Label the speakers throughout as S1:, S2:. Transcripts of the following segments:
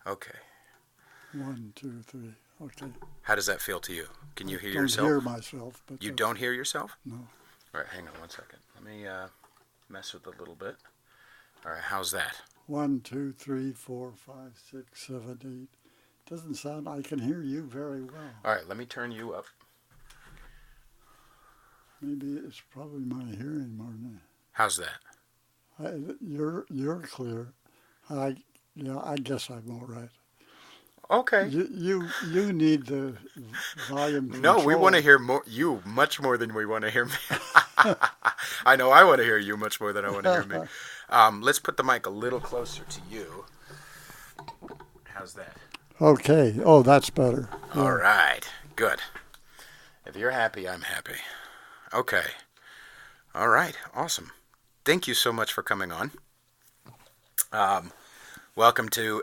S1: Okay.
S2: 1, 2, 3. Okay.
S1: How does that feel to you? Can you hear
S2: Don't
S1: yourself?
S2: hear myself, but
S1: You don't hear yourself?
S2: no.
S1: All right, hang on one second. Let me mess with it a little bit. All right, how's that?
S2: 1, 2, 3, 4, 5, 6, 7, 8. Doesn't sound. I can hear you very well.
S1: All right, let me turn you up.
S2: Maybe it's probably my hearing more than
S1: How's that?
S2: you're clear. I guess I'm all right.
S1: Okay.
S2: You need the volume
S1: No,
S2: control.
S1: we want to hear you much more than we want to hear me. I know I want to hear you much more than I want to hear me. Let's put the mic a little closer to you. How's that?
S2: Okay. Oh, that's better. Yeah.
S1: All right. Good. If you're happy, I'm happy. Okay. All right. Awesome. Thank you so much for coming on. Welcome to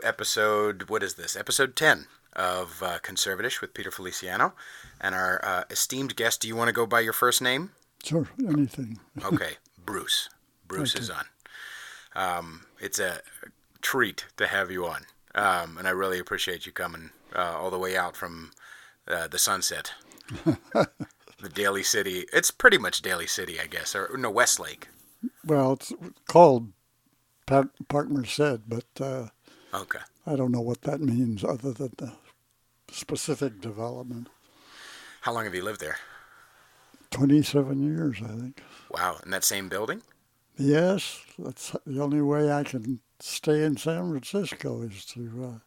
S1: what is this? Episode 10 of Conservatish with Peter Feliciano. And our esteemed guest, do you want to go by your first name?
S2: Sure, anything.
S1: Okay, Bruce. Bruce is on. It's a treat to have you on. And I really appreciate you coming all the way out from the Sunset. The Daly City. It's pretty much Daly City, I guess. Or no, Westlake.
S2: Well, it's called Park Merced, but
S1: Okay.
S2: I don't know what that means other than the specific development.
S1: How long have you lived there?
S2: 27 years, I think.
S1: Wow. In that same building?
S2: Yes, that's the only way I can stay in San Francisco is to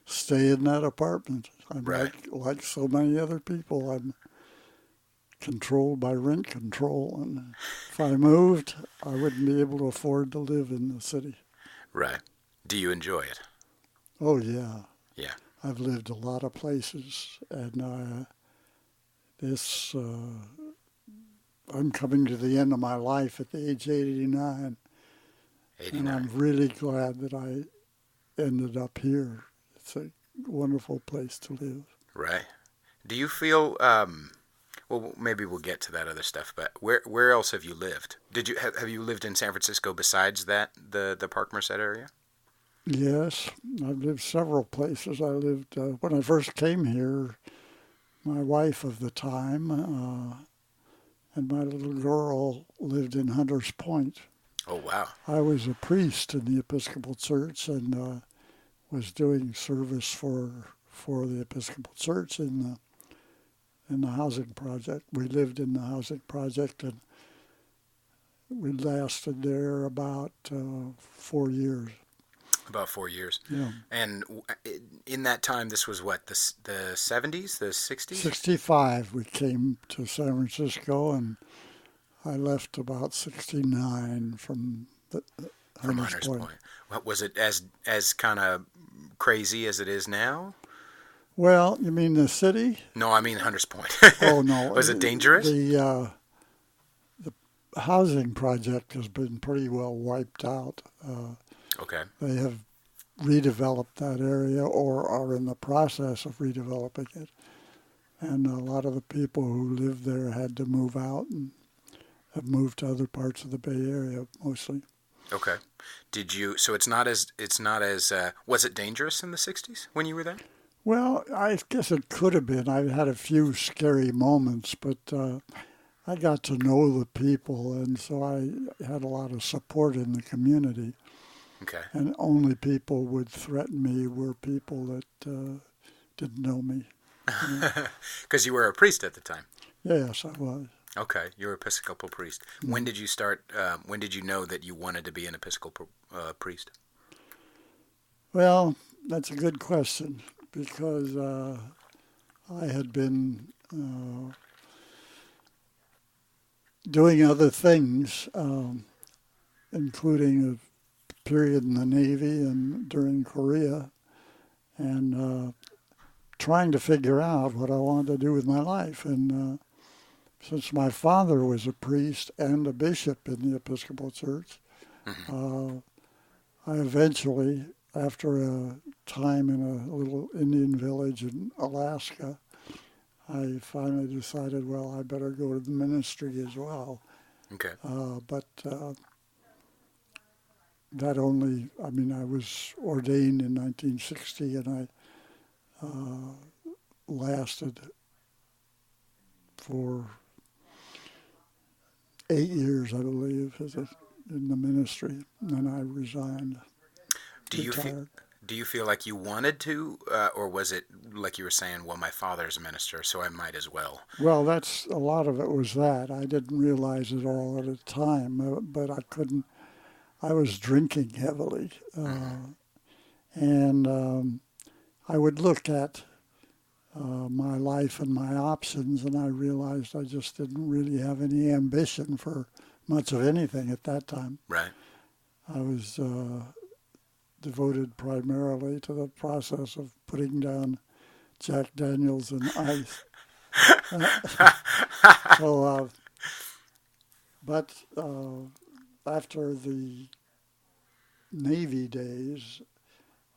S2: stay in that apartment. I'm
S1: Right.
S2: like so many other people. I'm controlled by rent control, and if I moved, I wouldn't be able to afford to live in the city.
S1: Right. Do you enjoy it?
S2: Oh yeah.
S1: Yeah.
S2: I've lived a lot of places, and I'm coming to the end of my life at the age of 89.
S1: 89.
S2: And I'm really glad that I ended up here. It's a wonderful place to live.
S1: Right. Do you feel? Well, maybe we'll get to that other stuff. But where else have you lived? Did you have you lived in San Francisco besides the Park Merced area?
S2: Yes, I've lived several places. I lived when I first came here. My wife of the time and my little girl lived in Hunters Point.
S1: Oh wow.
S2: I was a priest in the Episcopal Church and was doing service for the Episcopal Church in the housing project. We lived in the housing project, and we lasted there about 4 years.
S1: About 4 years.
S2: Yeah.
S1: And in that time, this was what, the 70s, the 60s?
S2: 65, we came to San Francisco, and I left about 69 from Hunters Point.
S1: What was it as kind of crazy as it is now?
S2: Well, you mean the city?
S1: No, I mean Hunters Point.
S2: Oh no.
S1: Was it dangerous?
S2: The housing project has been pretty well wiped out.
S1: Okay.
S2: They have redeveloped that area or are in the process of redeveloping it. And a lot of the people who lived there had to move out and have moved to other parts of the Bay Area mostly.
S1: Okay. So it's not as was it dangerous in the 60s when you were there?
S2: Well, I guess it could have been. I had a few scary moments, but I got to know the people, and so I had a lot of support in the community.
S1: Okay.
S2: And only people would threaten me were people that didn't know me.
S1: Because you were a priest at the time.
S2: Yes, I was.
S1: Okay, you're an Episcopal priest. Mm-hmm. When did you start? When did you know that you wanted to be an Episcopal priest?
S2: Well, that's a good question because I had been doing other things, including a period in the Navy and during Korea, and trying to figure out what I wanted to do with my life. And since my father was a priest and a bishop in the Episcopal Church, I eventually, after a time in a little Indian village in Alaska, I finally decided, well, I better go to the ministry as well.
S1: Okay.
S2: But I was ordained in 1960, and I lasted for 8 years, I believe, in the ministry. And then I resigned,
S1: Do you feel
S2: retired.
S1: do you feel like you wanted to, or was it like you were saying, well, my father's a minister, so I might as well?
S2: Well, that's a lot of it was that. I didn't realize it all at the time, but I couldn't. I was drinking heavily,
S1: Mm-hmm.
S2: and I would look at my life and my options, and I realized I just didn't really have any ambition for much of anything at that time.
S1: Right.
S2: I was devoted primarily to the process of putting down Jack Daniels and ice. So, but after the Navy days,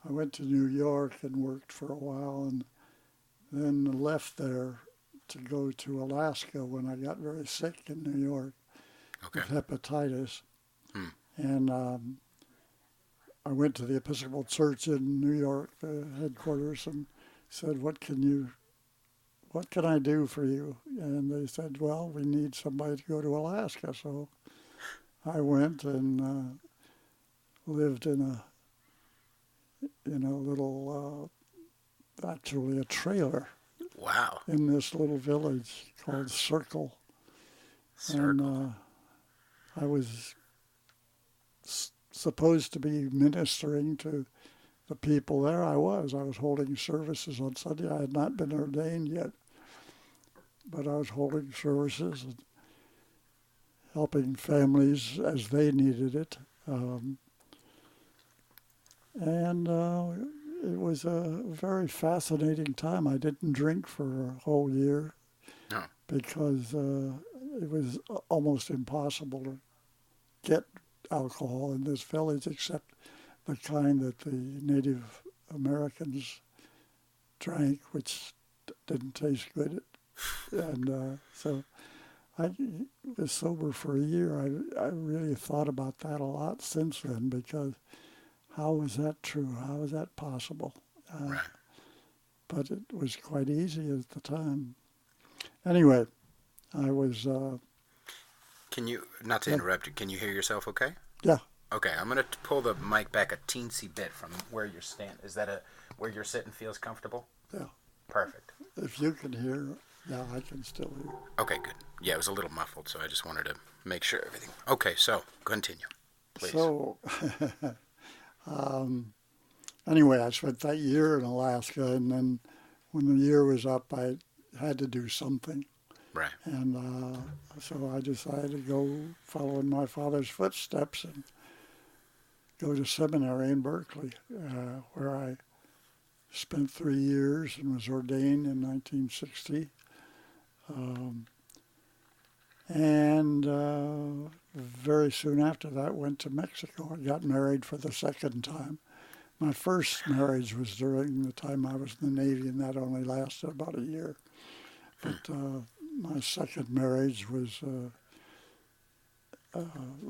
S2: I went to New York and worked for a while, and then left there to go to Alaska when I got very sick in New York
S1: Okay.
S2: with hepatitis.
S1: Hmm.
S2: And I went to the Episcopal Church in New York, the headquarters, and said, what can I do for you? And they said, well, we need somebody to go to Alaska. So I went and lived in a little, actually a trailer
S1: Wow.
S2: in this little village called Circle. And
S1: Circle.
S2: I was supposed to be ministering to the people there. I was holding services on Sunday. I had not been ordained yet, but I was holding services and helping families as they needed it. And it was a very fascinating time. I didn't drink for a whole year
S1: No.
S2: because it was almost impossible to get alcohol in this village except the kind that the Native Americans drank, which didn't taste good. And so I was sober for a year. I really thought about that a lot since then, because how was that true? How was that possible?
S1: Right.
S2: But it was quite easy at the time. Anyway, I was,
S1: Can you, not to
S2: yeah,
S1: interrupt you, can you hear yourself okay?
S2: yeah,
S1: Okay, I'm going to pull the mic back a teensy bit from where you're standing. Is that where you're sitting feels comfortable?
S2: yeah.
S1: Perfect.
S2: If you can hear, yeah, I can still hear.
S1: Okay, good. Yeah, it was a little muffled, so I just wanted to make sure everything. Okay, so continue, please.
S2: So, anyway, I spent that year in Alaska, and then when the year was up, I had to do something.
S1: Right.
S2: And so I decided to go follow in my father's footsteps and go to seminary in Berkeley, where I spent 3 years and was ordained in 1960. And very soon after that, went to Mexico. I got married for the second time. My first marriage was during the time I was in the Navy, and that only lasted about a year. But my second marriage was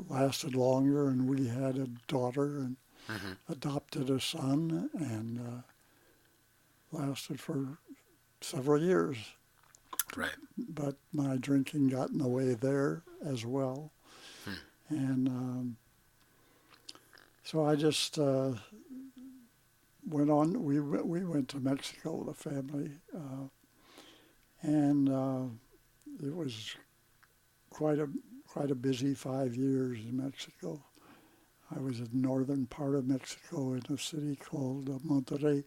S2: lasted longer, and we had a daughter and
S1: Mm-hmm.
S2: adopted a son, and lasted for several years.
S1: Right.
S2: But my drinking got in the way there as well.
S1: Hmm.
S2: And so I just went on. We went to Mexico, the family, and it was quite a busy 5 years in Mexico. I was in the northern part of Mexico in a city called Monterrey.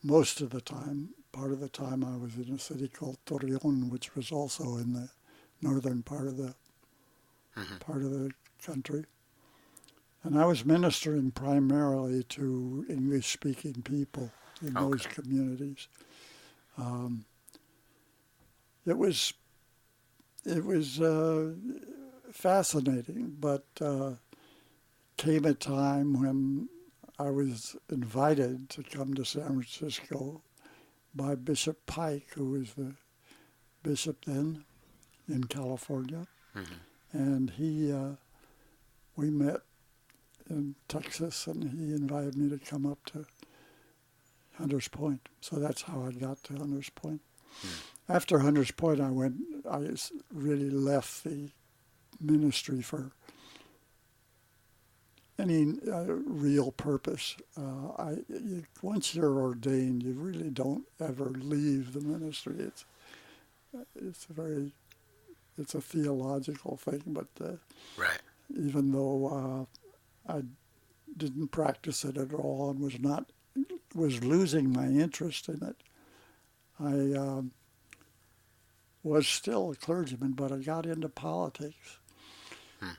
S2: Most of the time, part of the time, I was in a city called Torreon, which was also in the northern part of the country. And I was ministering primarily to English-speaking people in those communities. It was fascinating, but came a time when I was invited to come to San Francisco by Bishop Pike, who was the bishop then in California.
S1: Mm-hmm.
S2: And we met in Texas, and he invited me to come up to Hunters Point. So that's how I got to Hunters Point. After Hunters Point, I really left the ministry for any real purpose. Once you're ordained, you really don't ever leave the ministry. It's a theological thing, but
S1: right.
S2: even though I didn't practice it at all and was losing my interest in it, I was still a clergyman, but I got into politics.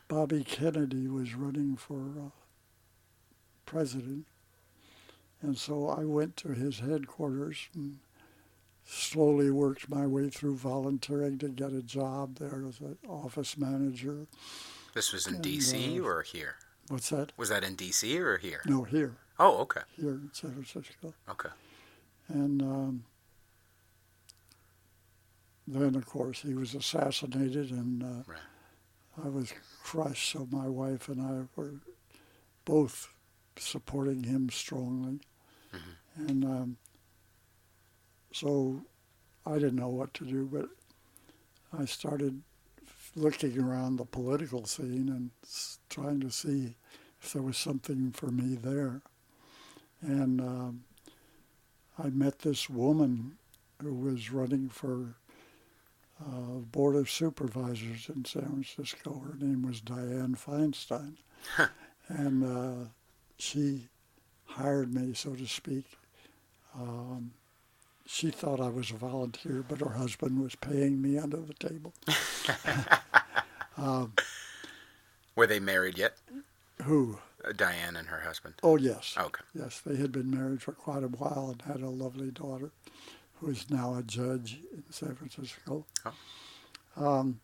S2: Bobby Kennedy was running for president, and so I went to his headquarters and slowly worked my way through volunteering to get a job there as an office manager.
S1: This was in D.C. or here?
S2: What's that?
S1: Was that in D.C. or here?
S2: No, here.
S1: Oh, okay.
S2: Here in San Francisco.
S1: Okay.
S2: And then, of course, he was assassinated, and
S1: right.
S2: I was crushed, so my wife and I were both supporting him strongly. And so I didn't know what to do, but I started looking around the political scene and trying to see if there was something for me there. And I met this woman who was running for Board of Supervisors in San Francisco. Her name was Diane Feinstein. And she hired me, so to speak. She thought I was a volunteer, but her husband was paying me under the table.
S1: Were they married yet?
S2: Who?
S1: Diane and her husband.
S2: Oh, yes.
S1: Okay.
S2: Yes, they had been married for quite a while and had a lovely daughter who is now a judge in San Francisco.
S1: Oh.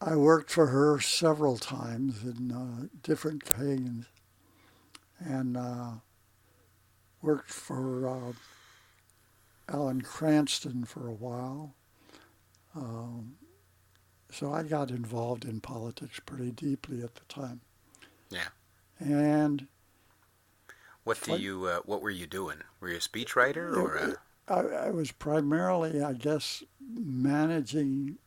S2: I worked for her several times in different campaigns, and worked for Alan Cranston for a while. So I got involved in politics pretty deeply at the time.
S1: Yeah.
S2: And
S1: what were you doing? Were you a speechwriter or?
S2: I was primarily, I guess, managing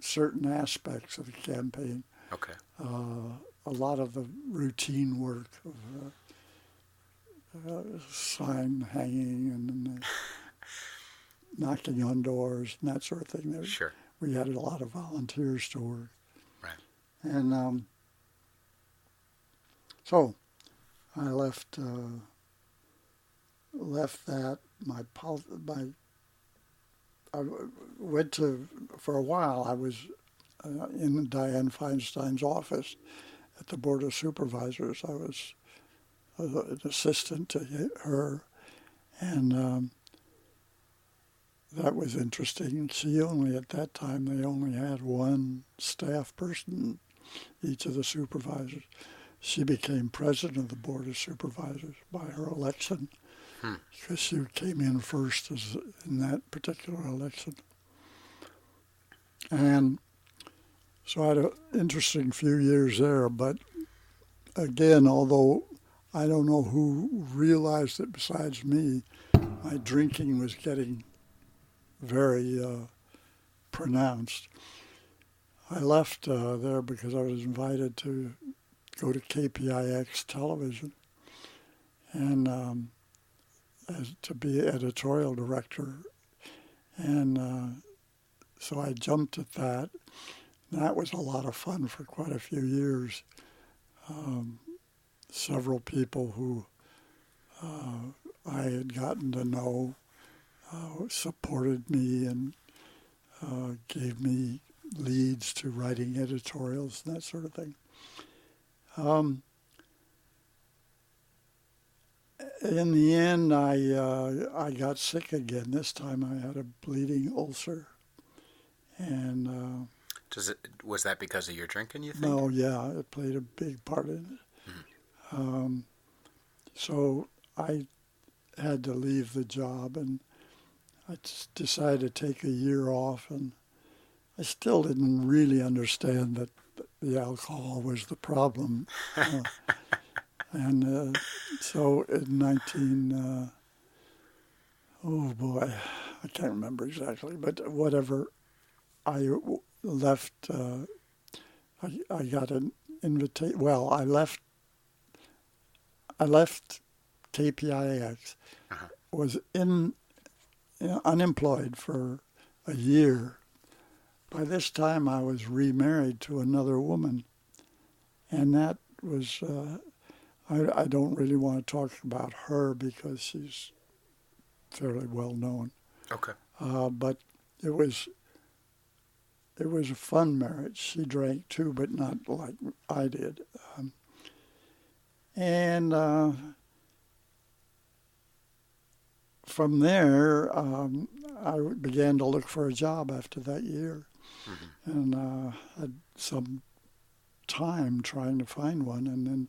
S2: certain aspects of the campaign.
S1: Okay.
S2: A lot of the routine work of sign hanging and knocking on doors and that sort of thing.
S1: Sure.
S2: We had a lot of volunteers to work.
S1: Right.
S2: And so I left that. I went to, for a while, I was in Diane Feinstein's office at the Board of Supervisors. I was an assistant to her, and that was interesting. She only, at that time, they only had one staff person, each of the supervisors. She became president of the Board of Supervisors by her election, because she came in first in that particular election. And so I had an interesting few years there, but again, although I don't know who realized it besides me, my drinking was getting very pronounced. I left there because I was invited to go to KPIX television and to be editorial director. And so I jumped at that. That was a lot of fun for quite a few years. Several people who I had gotten to know supported me and gave me leads to writing editorials and that sort of thing. In the end, I got sick again. This time I had a bleeding ulcer. And
S1: was that because of your drinking, you think?
S2: No, yeah, it played a big part in it. So I had to leave the job, and I decided to take a year off, and I still didn't really understand that the alcohol was the problem. And so in oh boy, I can't remember exactly, but whatever, I left, I got an invitation, well, I left KPIX, was unemployed for a year. By this time, I was remarried to another woman, and that was, I don't really want to talk about her because she's fairly well known.
S1: Okay.
S2: But it was a fun marriage. She drank too, but not like I did. And from there, I began to look for a job after that year. Mm-hmm. And had some time trying to find one. And then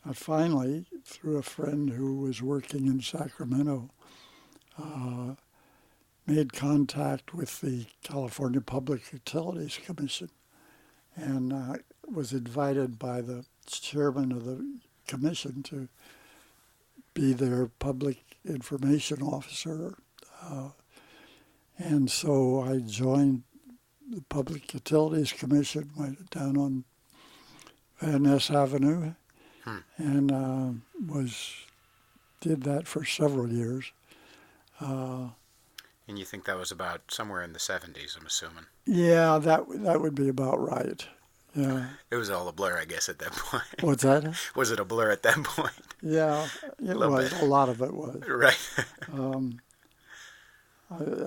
S2: I finally, through a friend who was working in Sacramento, made contact with the California Public Utilities Commission, and was invited by the chairman of the commission to be their public information officer. And so I joined the Public Utilities Commission, went down on Van Ness Avenue, and did that for several years.
S1: And you think that was about somewhere in the 70s, I'm assuming?
S2: Yeah, that would be about right. Yeah.
S1: It was all a blur, I guess, at that point.
S2: What's that?
S1: Was it a blur at that point?
S2: Yeah, it was. A lot of it was.
S1: Right.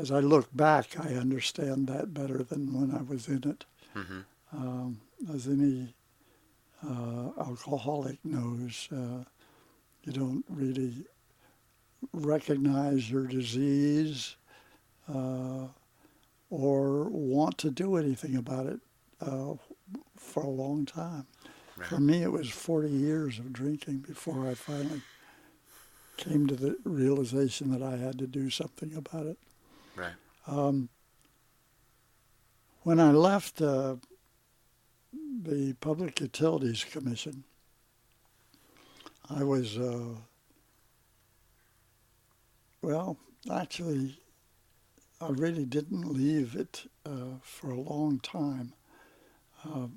S2: As I look back, I understand that better than when I was in it. Mm-hmm. As any alcoholic knows, you don't really recognize your disease or want to do anything about it for a long time. Right. For me, it was 40 years of drinking before I finally came to the realization that I had to do something about it.
S1: Right.
S2: When I left the Public Utilities Commission, I was, actually, I really didn't leave it for a long time.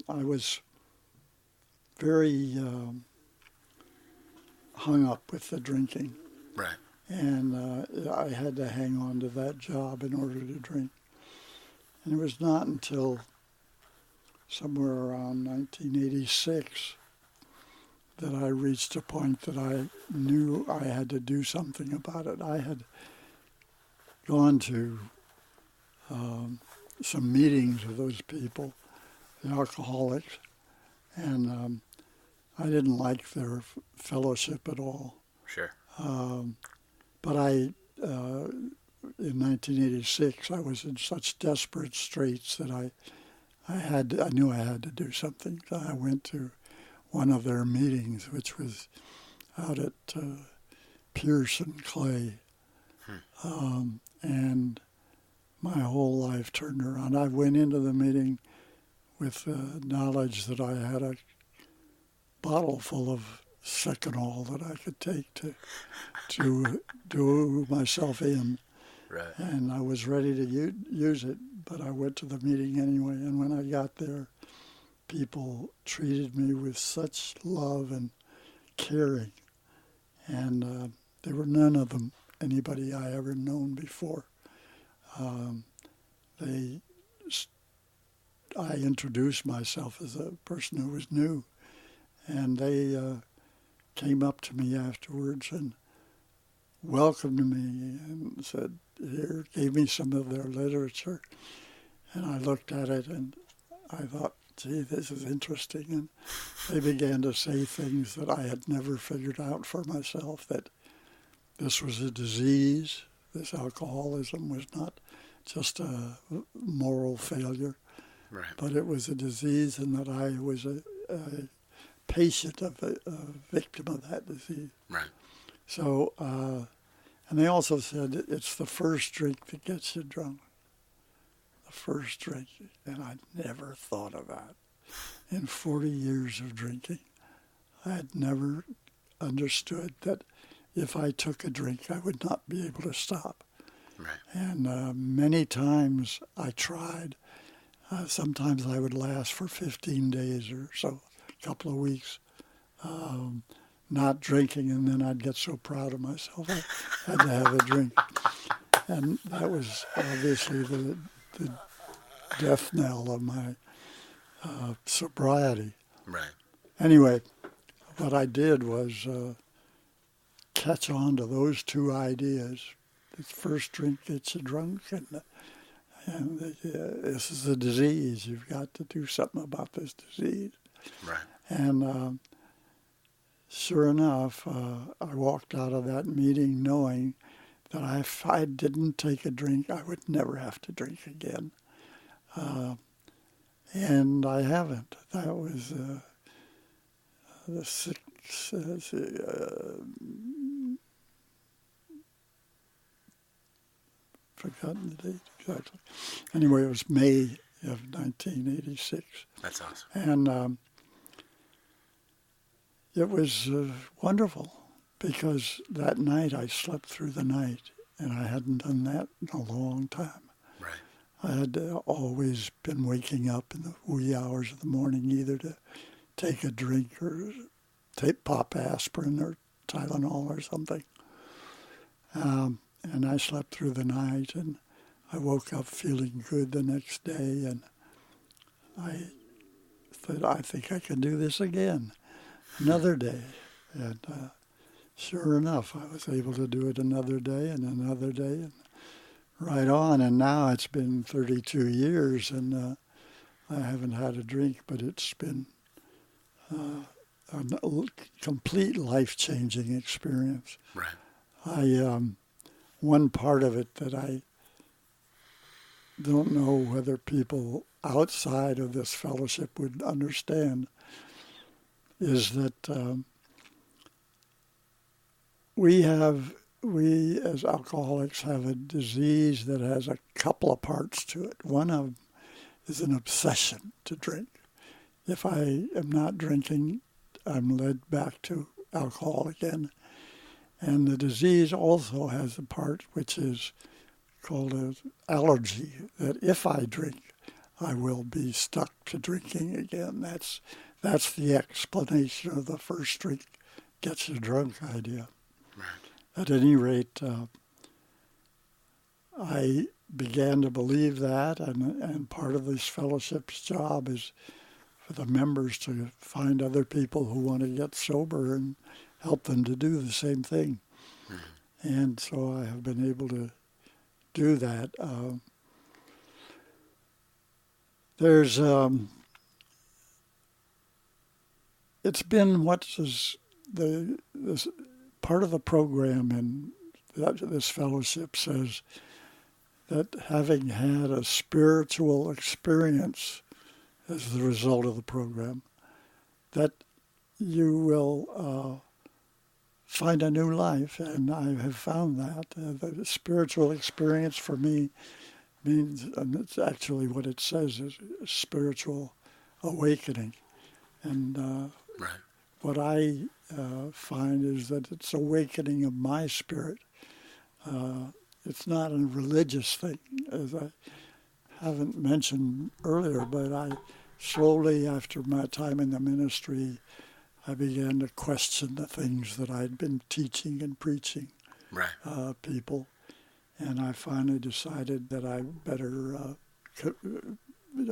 S2: I was very hung up with the drinking.
S1: Right.
S2: And I had to hang on to that job in order to drink. And it was not until somewhere around 1986 that I reached a point that I knew I had to do something about it. I had gone to some meetings of those people, the alcoholics, and I didn't like their fellowship at all.
S1: Sure.
S2: But in 1986, I was in such desperate straits that I knew I had to do something. I went to one of their meetings, which was out at Pierce and Clay, and my whole life turned around. I went into the meeting with knowledge that I had a bottle full of Seconal that I could take to do myself in.
S1: Right.
S2: And I was ready to use it, but I went to the meeting anyway. And when I got there, people treated me with such love and caring. And there were none of them anybody I ever known before. I introduced myself as a person who was new, and they came up to me afterwards and welcomed me and said, here, gave me some of their literature. And I looked at it and I thought, gee, this is interesting. And they began to say things that I had never figured out for myself, that this was a disease. This alcoholism was not just a moral failure,
S1: right,
S2: but it was a disease, and that I was a patient of a victim of that disease.
S1: Right.
S2: So, and they also said it's the first drink that gets you drunk. The first drink, and I never thought of that. in 40 years of drinking. I had never understood that if I took a drink, I would not be able to stop.
S1: Right.
S2: And many times I tried. Sometimes I would last for 15 days or so, a couple of weeks, not drinking, and then I'd get so proud of myself I had to have a drink. And that was obviously the death knell of my sobriety.
S1: Right.
S2: Anyway, what I did was catch on to those two ideas. The first drink gets you drunk, and this is a disease. You've got to do something about this disease.
S1: Right.
S2: And sure enough, I walked out of that meeting knowing that if I didn't take a drink, I would never have to drink again. And I haven't. That was the forgotten the date exactly. Anyway, it was May of 1986.
S1: That's awesome.
S2: And it was wonderful because that night I slept through the night, and I hadn't done that in a long time.
S1: Right.
S2: I had always been waking up in the wee hours of the morning either to take a drink or pop aspirin or Tylenol or something. And I slept through the night, and I woke up feeling good the next day, and I thought, I think I can do this again, another day. And sure enough, I was able to do it another day and another day, and right on. And now it's been 32 years, and I haven't had a drink, but it's been a complete life-changing experience.
S1: Right.
S2: One part of it that I don't know whether people outside of this fellowship would understand is that we as alcoholics have a disease that has a couple of parts to it. One of them is an obsession to drink. If I am not drinking, I'm led back to alcohol again. And the disease also has a part which is called an allergy, that if I drink, I will be stuck to drinking again. That's the explanation of the first drink gets you drunk idea.
S1: Right.
S2: At any rate, I began to believe that, and part of this fellowship's job is for the members to find other people who want to get sober and help them to do the same thing. Mm-hmm. And so I have been able to do that. It's been this part of the program in this fellowship says that having had a spiritual experience as the result of the program, that you will find a new life, and I have found that. The spiritual experience for me means, and it's actually what it says, is spiritual awakening. And
S1: right.
S2: What I find is that it's awakening of my spirit. It's not a religious thing, as I haven't mentioned earlier, but I slowly, after my time in the ministry, I began to question the things that I'd been teaching and preaching people. And I finally decided that I better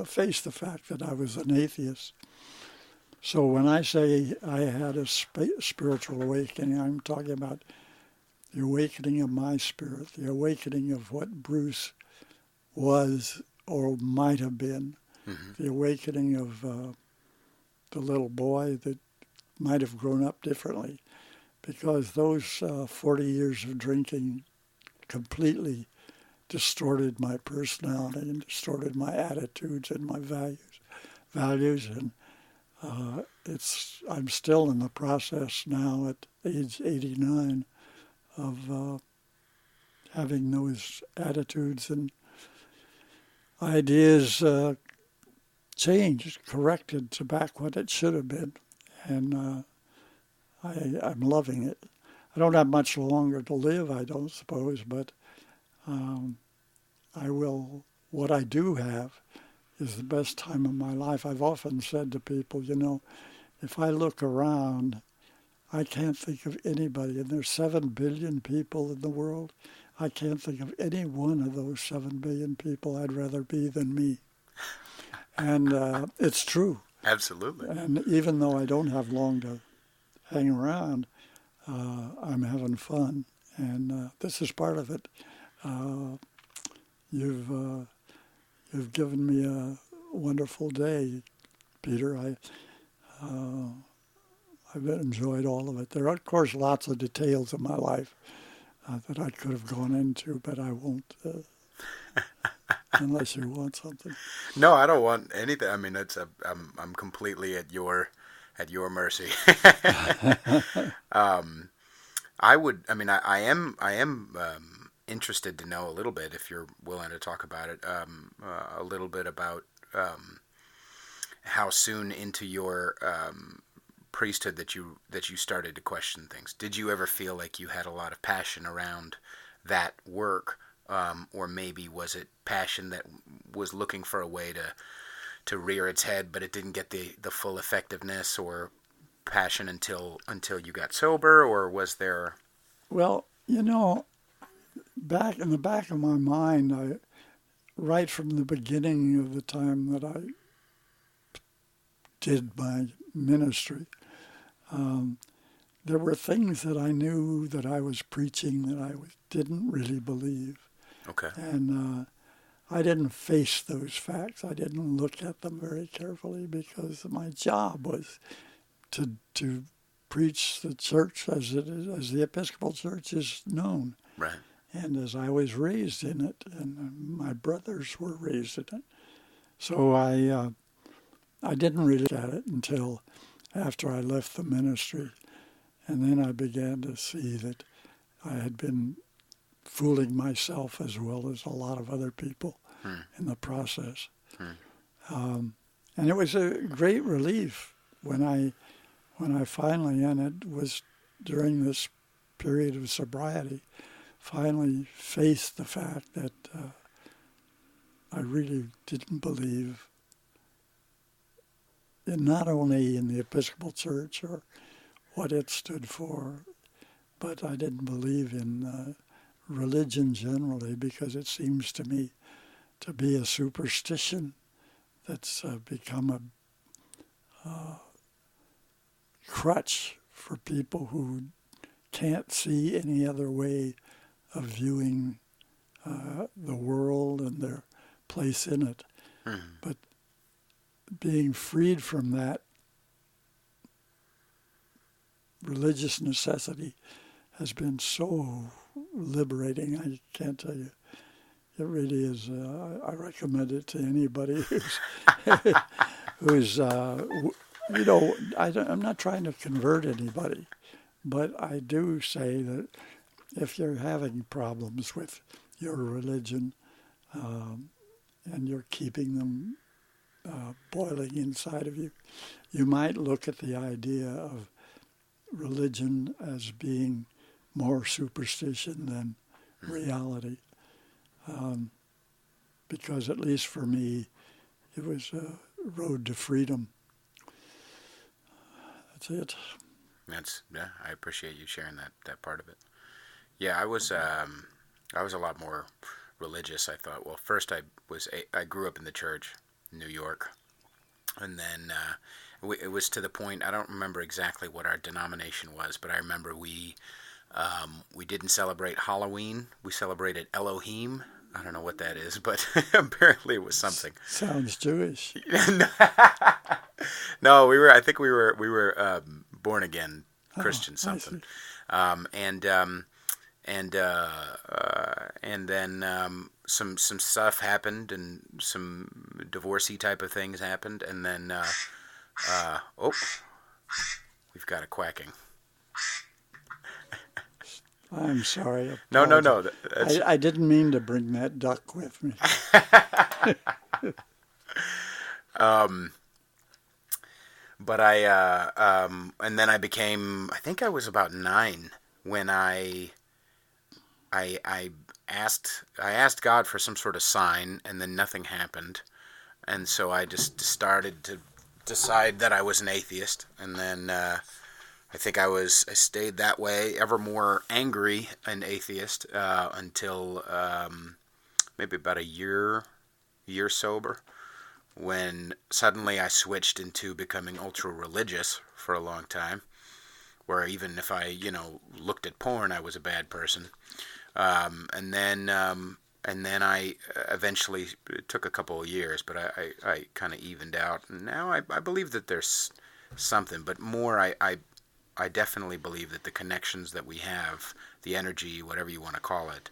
S2: face the fact that I was an atheist. So when I say I had a spiritual awakening, I'm talking about the awakening of my spirit, the awakening of what Bruce was or might have been, the awakening of the little boy that might have grown up differently, because those 40 years of drinking completely distorted my personality and distorted my attitudes and my values. And I'm still in the process now at age 89 of having those attitudes and ideas changed, corrected to back what it should have been. And I'm loving it. I don't have much longer to live, I don't suppose, but I will. What I do have is the best time of my life. I've often said to people, if I look around, I can't think of anybody, and there's 7 billion people in the world. I can't think of any one of those 7 billion people I'd rather be than me. And it's true.
S1: Absolutely.
S2: And even though I don't have long to hang around, I'm having fun. And this is part of it. You've given me a wonderful day, Peter. I've enjoyed all of it. There are, of course, lots of details of my life that I could have gone into, but I won't, unless you want something.
S1: No, I don't want anything. I mean, I'm completely at your mercy. I am interested to know a little bit, if you're willing to talk about it, a little bit about how soon into your priesthood that you started to question things. Did you ever feel like you had a lot of passion around that work, or maybe was it passion that was looking for a way to rear its head, but it didn't get the full effectiveness, or passion until you got sober, or was there?
S2: Well, back in the back of my mind, right from the beginning of the time that I did my ministry, there were things that I knew that I was preaching that I didn't really believe.
S1: Okay.
S2: And I didn't face those facts. I didn't look at them very carefully because my job was to preach the church as it is, as the Episcopal Church is known.
S1: Right.
S2: And as I was raised in it, and my brothers were raised in it. So I didn't really look at it until after I left the ministry. And then I began to see that I had been fooling myself as well as a lot of other people in the process. And it was a great relief when I finally, and it was during this period of sobriety, finally faced the fact that I really didn't believe not only in the Episcopal Church or what it stood for, but I didn't believe in religion generally, because it seems to me to be a superstition that's become a crutch for people who can't see any other way of viewing the world and their place in it. But being freed from that religious necessity has been so liberating. I can't tell you. It really is. I recommend it to anybody who's I'm not trying to convert anybody, but I do say that if you're having problems with your religion and you're keeping them boiling inside of you, you might look at the idea of religion as being more superstition than reality. Because at least for me, it was a road to freedom. That's it.
S1: I appreciate you sharing that part of it. Yeah, I was a lot more religious. I thought. Well, first I grew up in the church, in New York, and then it was to the point, I don't remember exactly what our denomination was, but I remember we didn't celebrate Halloween. We celebrated Elohim. I don't know what that is, but apparently it was something.
S2: Sounds Jewish.
S1: No, I think we were born again Christian something. And then some stuff happened, and some divorcey type of things happened, and then we've got a quacking.
S2: I'm sorry.
S1: No.
S2: I didn't mean to bring that duck with me.
S1: But and then I became, I think I was about 9 when I asked God for some sort of sign, and then nothing happened. And so I just started to decide that I was an atheist, and then I think I stayed that way, ever more angry an atheist, until maybe about a year sober, when suddenly I switched into becoming ultra religious for a long time, where even if I, looked at porn, I was a bad person. And then I eventually, it took a couple of years, but I kind of evened out. And now I believe that there's something, but more I definitely believe that the connections that we have, the energy, whatever you want to call it,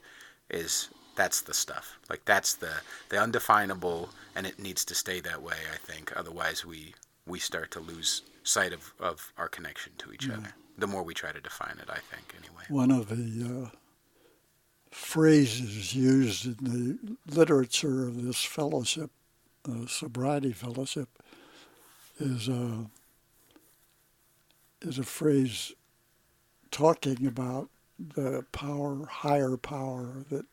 S1: that's the stuff. Like, that's the undefinable, and it needs to stay that way, I think. Otherwise we start to lose sight of our connection to each other. The more we try to define it, I think, anyway.
S2: One of the phrases used in the literature of this fellowship, sobriety fellowship, is a phrase talking about the power, higher power, that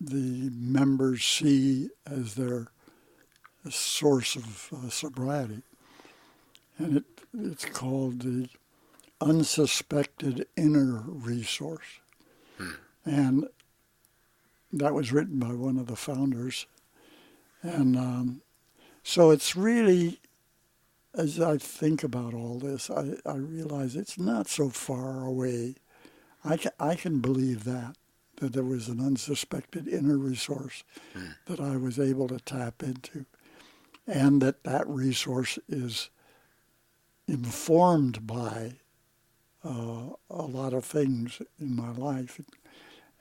S2: the members see as their source of sobriety. And it's called the unsuspected inner resource. And that was written by one of the founders. And so it's really, as I think about all this, I realize it's not so far away. I can believe that there was an unsuspected inner resource that I was able to tap into, and that resource is informed by a lot of things in my life.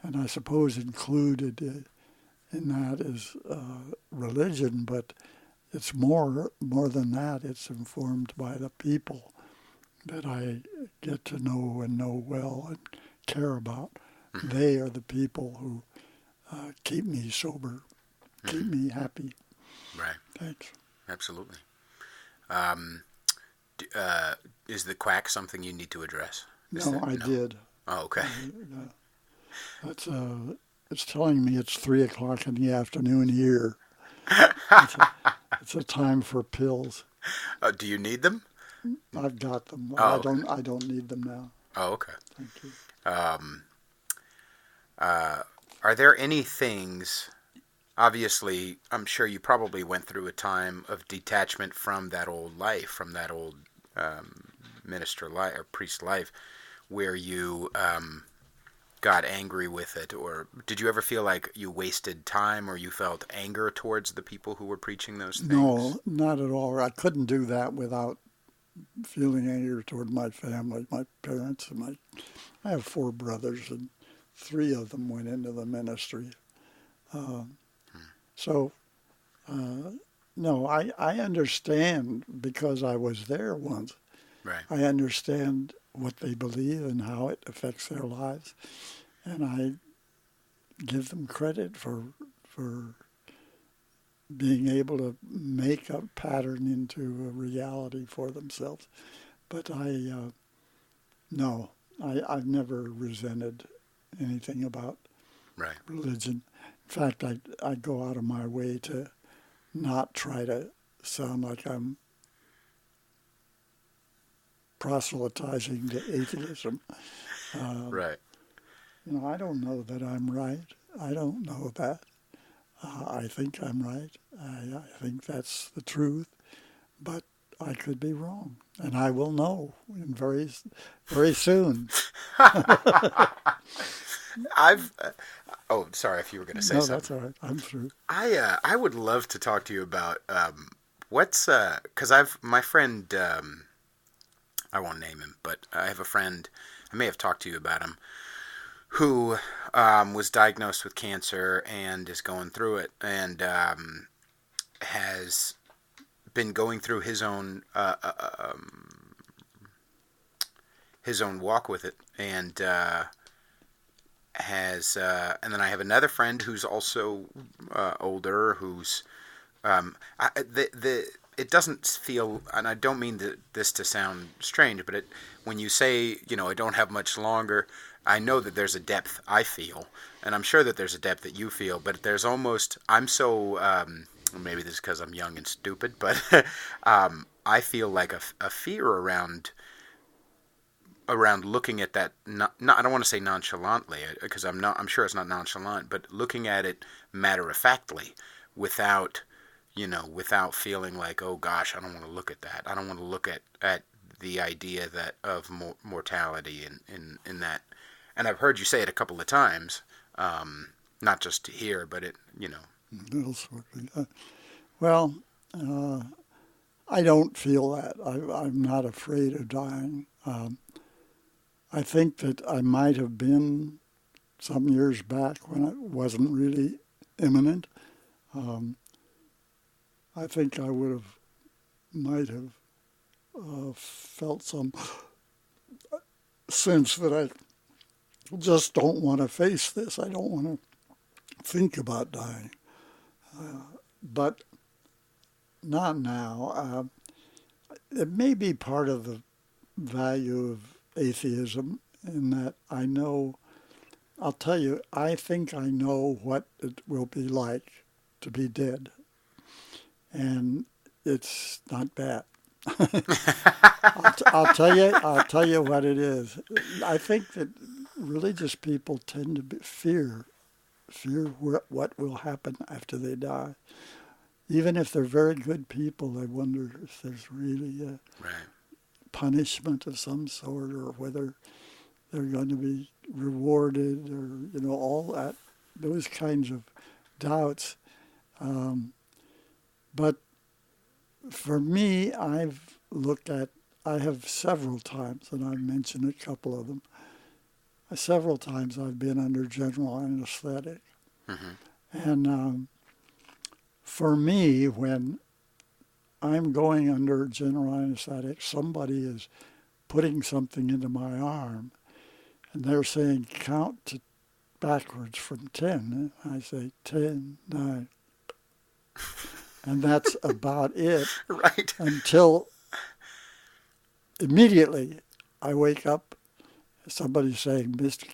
S2: And I suppose included in that is religion, but it's more than that. It's informed by the people that I get to know and know well and care about. They are the people who keep me sober, keep me happy.
S1: Right.
S2: Thanks.
S1: Absolutely. Is the quack something you need to address?
S2: I did.
S1: Oh, okay.
S2: It's telling me it's 3:00 in the afternoon here. It's a time for pills.
S1: Do you need them?
S2: I've got them.
S1: Oh,
S2: I don't need them now.
S1: Oh, okay.
S2: Thank you.
S1: Are there any things? Obviously, I'm sure you probably went through a time of detachment from that old life, from that old minister life or priest life, where you got angry with it, or did you ever feel like you wasted time, or you felt anger towards the people who were preaching those things?
S2: No, not at all. I couldn't do that without feeling anger toward my family, my parents, and I have 4 brothers, and 3 of them went into the ministry. No, I understand, because I was there once.
S1: Right.
S2: I understand what they believe and how it affects their lives, and I give them credit for being able to make a pattern into a reality for themselves. But I've never resented anything about religion. In fact, I go out of my way to not try to sound like I'm proselytizing to atheism.
S1: Right.
S2: I don't know that I'm right. I don't know that. I think I'm right. I think that's the truth, but I could be wrong, and I will know very, very soon.
S1: Sorry if you were going to say
S2: No,
S1: something.
S2: that's all right. I'm through.
S1: I would love to talk to you about because my friend, I won't name him, but I have a friend, I may have talked to you about him, who was diagnosed with cancer and is going through it, and has been going through his own walk with it, and and then I have another friend who's also older, who's It doesn't feel, and I don't mean this to sound strange, but when you say, I don't have much longer, I know that there's a depth I feel, and I'm sure that there's a depth that you feel, but there's almost, I'm so, maybe this is because I'm young and stupid, but I feel like a fear around looking at that. Not, I don't want to say nonchalantly, because I'm sure it's not nonchalant, but looking at it matter of factly, without without feeling like, oh gosh, I don't want to look at that. I don't want to look at the idea that of mortality in that. And I've heard you say it a couple of times, not just here, but
S2: Well, I don't feel that. I'm not afraid of dying. I think that I might have been some years back when it wasn't really imminent. I think I might have felt some sense that I just don't want to face this. I don't want to think about dying. But not now. It may be part of the value of atheism in that I'll tell you, I think I know what it will be like to be dead. And it's not bad. I'll tell you what it is. I think that religious people tend to fear what will happen after they die. Even if they're very good people, they wonder if there's really a punishment of some sort, or whether they're going to be rewarded, or all that, those kinds of doubts. But for me, I have several times, and I've mentioned a couple of them, several times I've been under general anesthetic. Mm-hmm. And for me, when I'm going under general anesthetic, somebody is putting something into my arm, and they're saying, count backwards from 10. And I say, 10, 9. And that's about it.
S1: Right.
S2: Until immediately I wake up. Somebody's saying, Mr.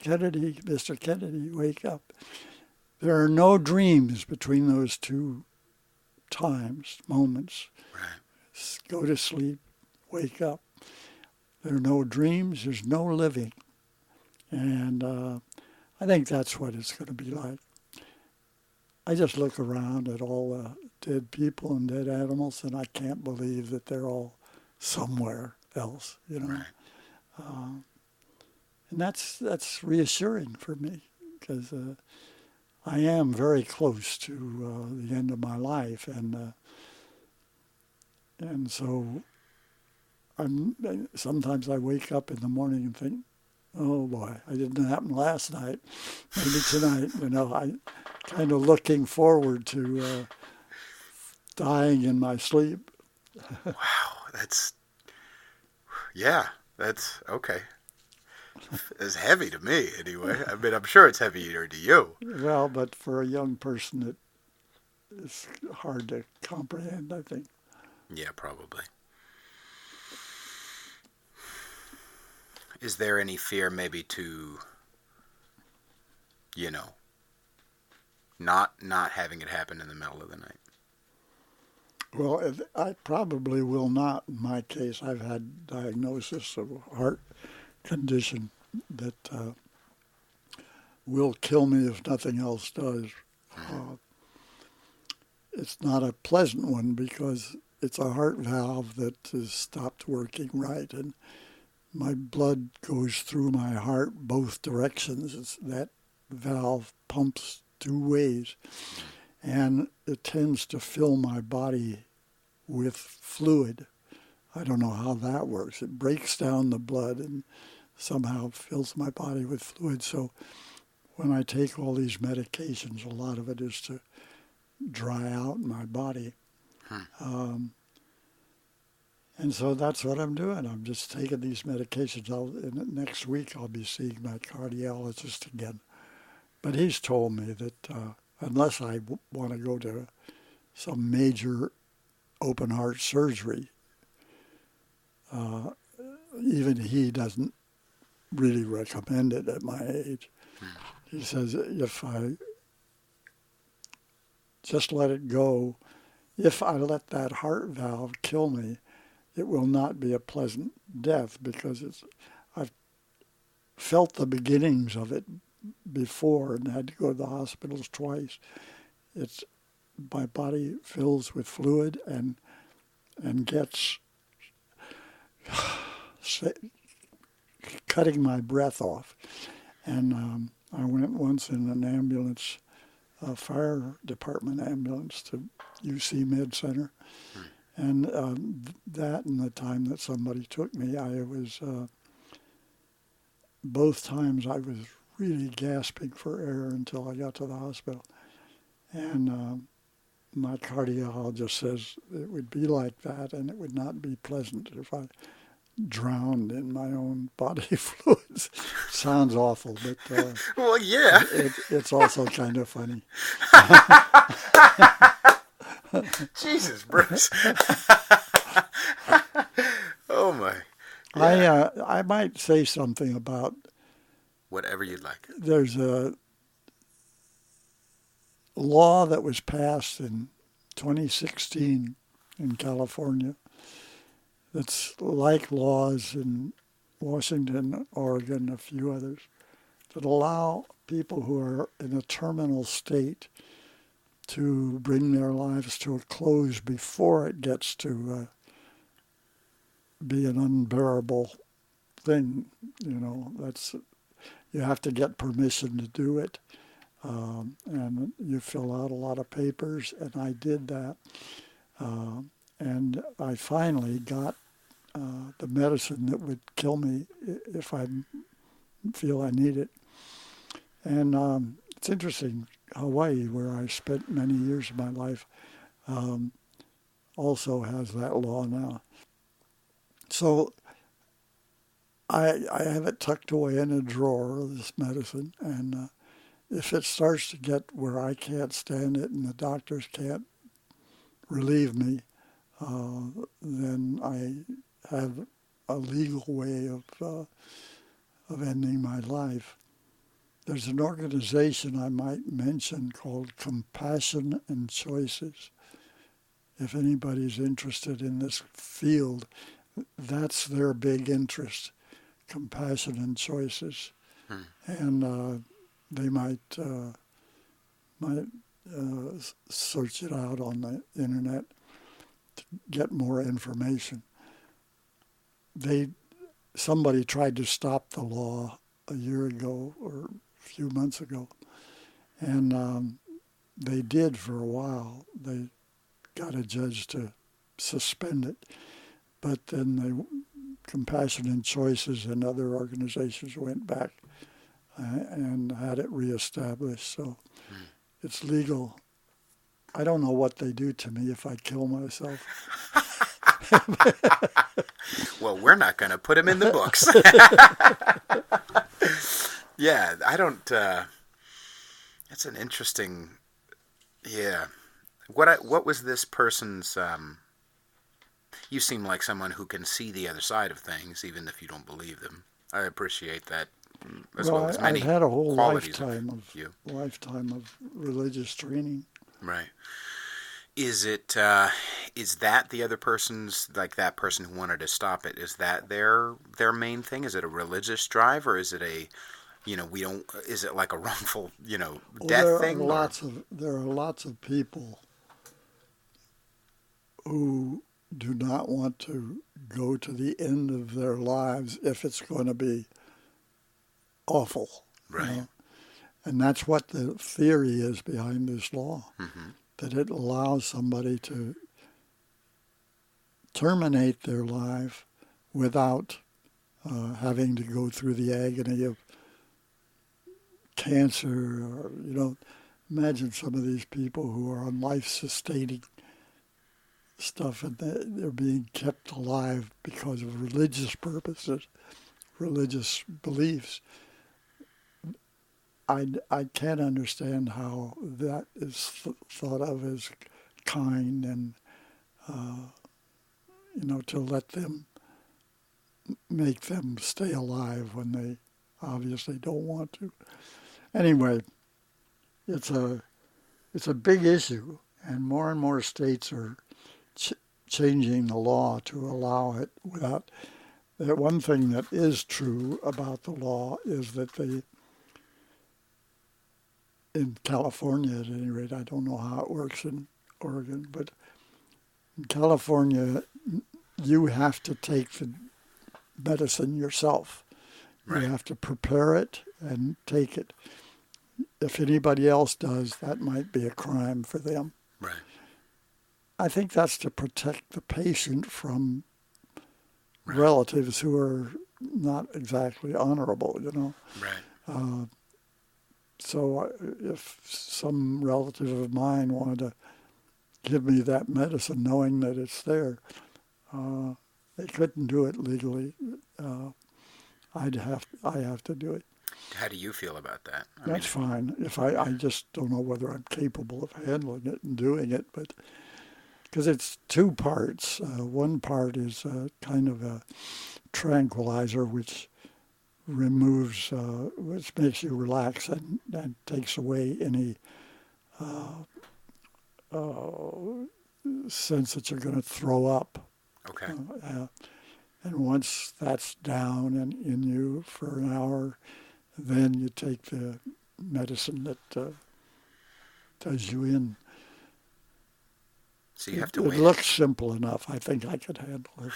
S2: Kennedy, wake up. There are no dreams between those two moments. Right. Go to sleep, wake up. There are no dreams, there's no living. And I think that's what it's going to be like. I just look around at all the dead people and dead animals, and I can't believe that they're all somewhere else, Right. And that's reassuring for me, because I am very close to the end of my life, and so sometimes I wake up in the morning and think, oh boy, it didn't happen last night, maybe tonight. I kind of looking forward to dying in my sleep.
S1: Wow, that's okay. It's heavy to me, anyway. I mean, I'm sure it's heavier to you.
S2: Well, but for a young person, it's hard to comprehend, I think.
S1: Yeah, probably. Is there any fear maybe to, not having it happen in the middle of the night?
S2: Well, I probably will not. In my case, I've had diagnosis of a heart condition that will kill me if nothing else does. It's not a pleasant one, because it's a heart valve that has stopped working right, and my blood goes through my heart both directions. That valve pumps two ways, and it tends to fill my body with fluid. I don't know how that works. It breaks down the blood and somehow fills my body with fluid. So when I take all these medications, a lot of it is to dry out my body. And so that's what I'm doing. I'm just taking these medications. Next week I'll be seeing my cardiologist again. But he's told me that unless I want to go to some major open heart surgery. Even he doesn't really recommend it at my age. He says if I just let it go, if I let that heart valve kill me, it will not be a pleasant death, because I've felt the beginnings of it before and had to go to the hospitals twice. My body fills with fluid and gets cutting my breath off. And I went once in an ambulance, a fire department ambulance, to UC Med Center. And that and the time that somebody took me, I was, both times I was really gasping for air until I got to the hospital. And my cardiologist says it would be like that, and it would not be pleasant if I drowned in my own body fluids. Sounds awful, but
S1: well, yeah,
S2: it's also kind of funny.
S1: Jesus, Bruce. Oh my.
S2: Yeah. I might say something about
S1: whatever you'd like.
S2: There's a law that was passed in 2016 in California that's like laws in Washington, Oregon, a few others, that allow people who are in a terminal state to bring their lives to a close before it gets to be an unbearable thing. You have to get permission to do it. And you fill out a lot of papers, and I did that. And I finally got the medicine that would kill me if I feel I need it. And it's interesting, Hawaii, where I spent many years of my life, also has that law now. So I have it tucked away in a drawer, this medicine, and if it starts to get where I can't stand it and the doctors can't relieve me, then I have a legal way of ending my life. There's an organization I might mention called Compassion and Choices. If anybody's interested in this field, that's their big interest, compassion and choices. And they might search it out on the internet to get more information. Somebody tried to stop the law a year ago or a few months ago, and they did for a while. They got a judge to suspend it, but then Compassion and Choices and other organizations went back and had it reestablished. So it's legal. I don't know what they do to me if I kill myself.
S1: Well, we're not going to put them in the books. Yeah, I don't. That's an interesting. Yeah, what was this person's? You seem like someone who can see the other side of things, even if you don't believe them. I appreciate that. As many
S2: I've had a whole
S1: lifetime
S2: of religious training.
S1: Right. Is that the other person's, like that person who wanted to stop it, is that their main thing? Is it a religious drive, or is it is it like a wrongful, death thing?
S2: There are lots of people who do not want to go to the end of their lives if it's going to be awful.
S1: Right.
S2: And that's what the theory is behind this law, that it allows somebody to terminate their life without having to go through the agony of cancer. Or, imagine some of these people who are on life-sustaining stuff, and they're being kept alive because of religious purposes, religious beliefs. I can't understand how that is thought of as kind and, to let them, make them stay alive when they obviously don't want to. Anyway, it's a big issue, and more states are changing the law to allow it without. The one thing that is true about the law is that in California at any rate, I don't know how it works in Oregon, but in California, you have to take the medicine yourself.
S1: Right.
S2: You have to prepare it and take it. If anybody else does, that might be a crime for them.
S1: Right.
S2: I think that's to protect the patient from relatives who are not exactly honorable,
S1: Right.
S2: So if some relative of mine wanted to give me that medicine knowing that it's there, they couldn't do it legally. I have to do it.
S1: How do you feel about that?
S2: That's fine. If I just don't know whether I'm capable of handling it and doing it, but because it's two parts. One part is kind of a tranquilizer, which removes, which makes you relax and takes away any sense that you're going to throw up.
S1: Okay.
S2: And once that's down and in you for an hour, then you take the medicine that does you in.
S1: So you have to wait.
S2: It looks simple enough. I think I could handle it.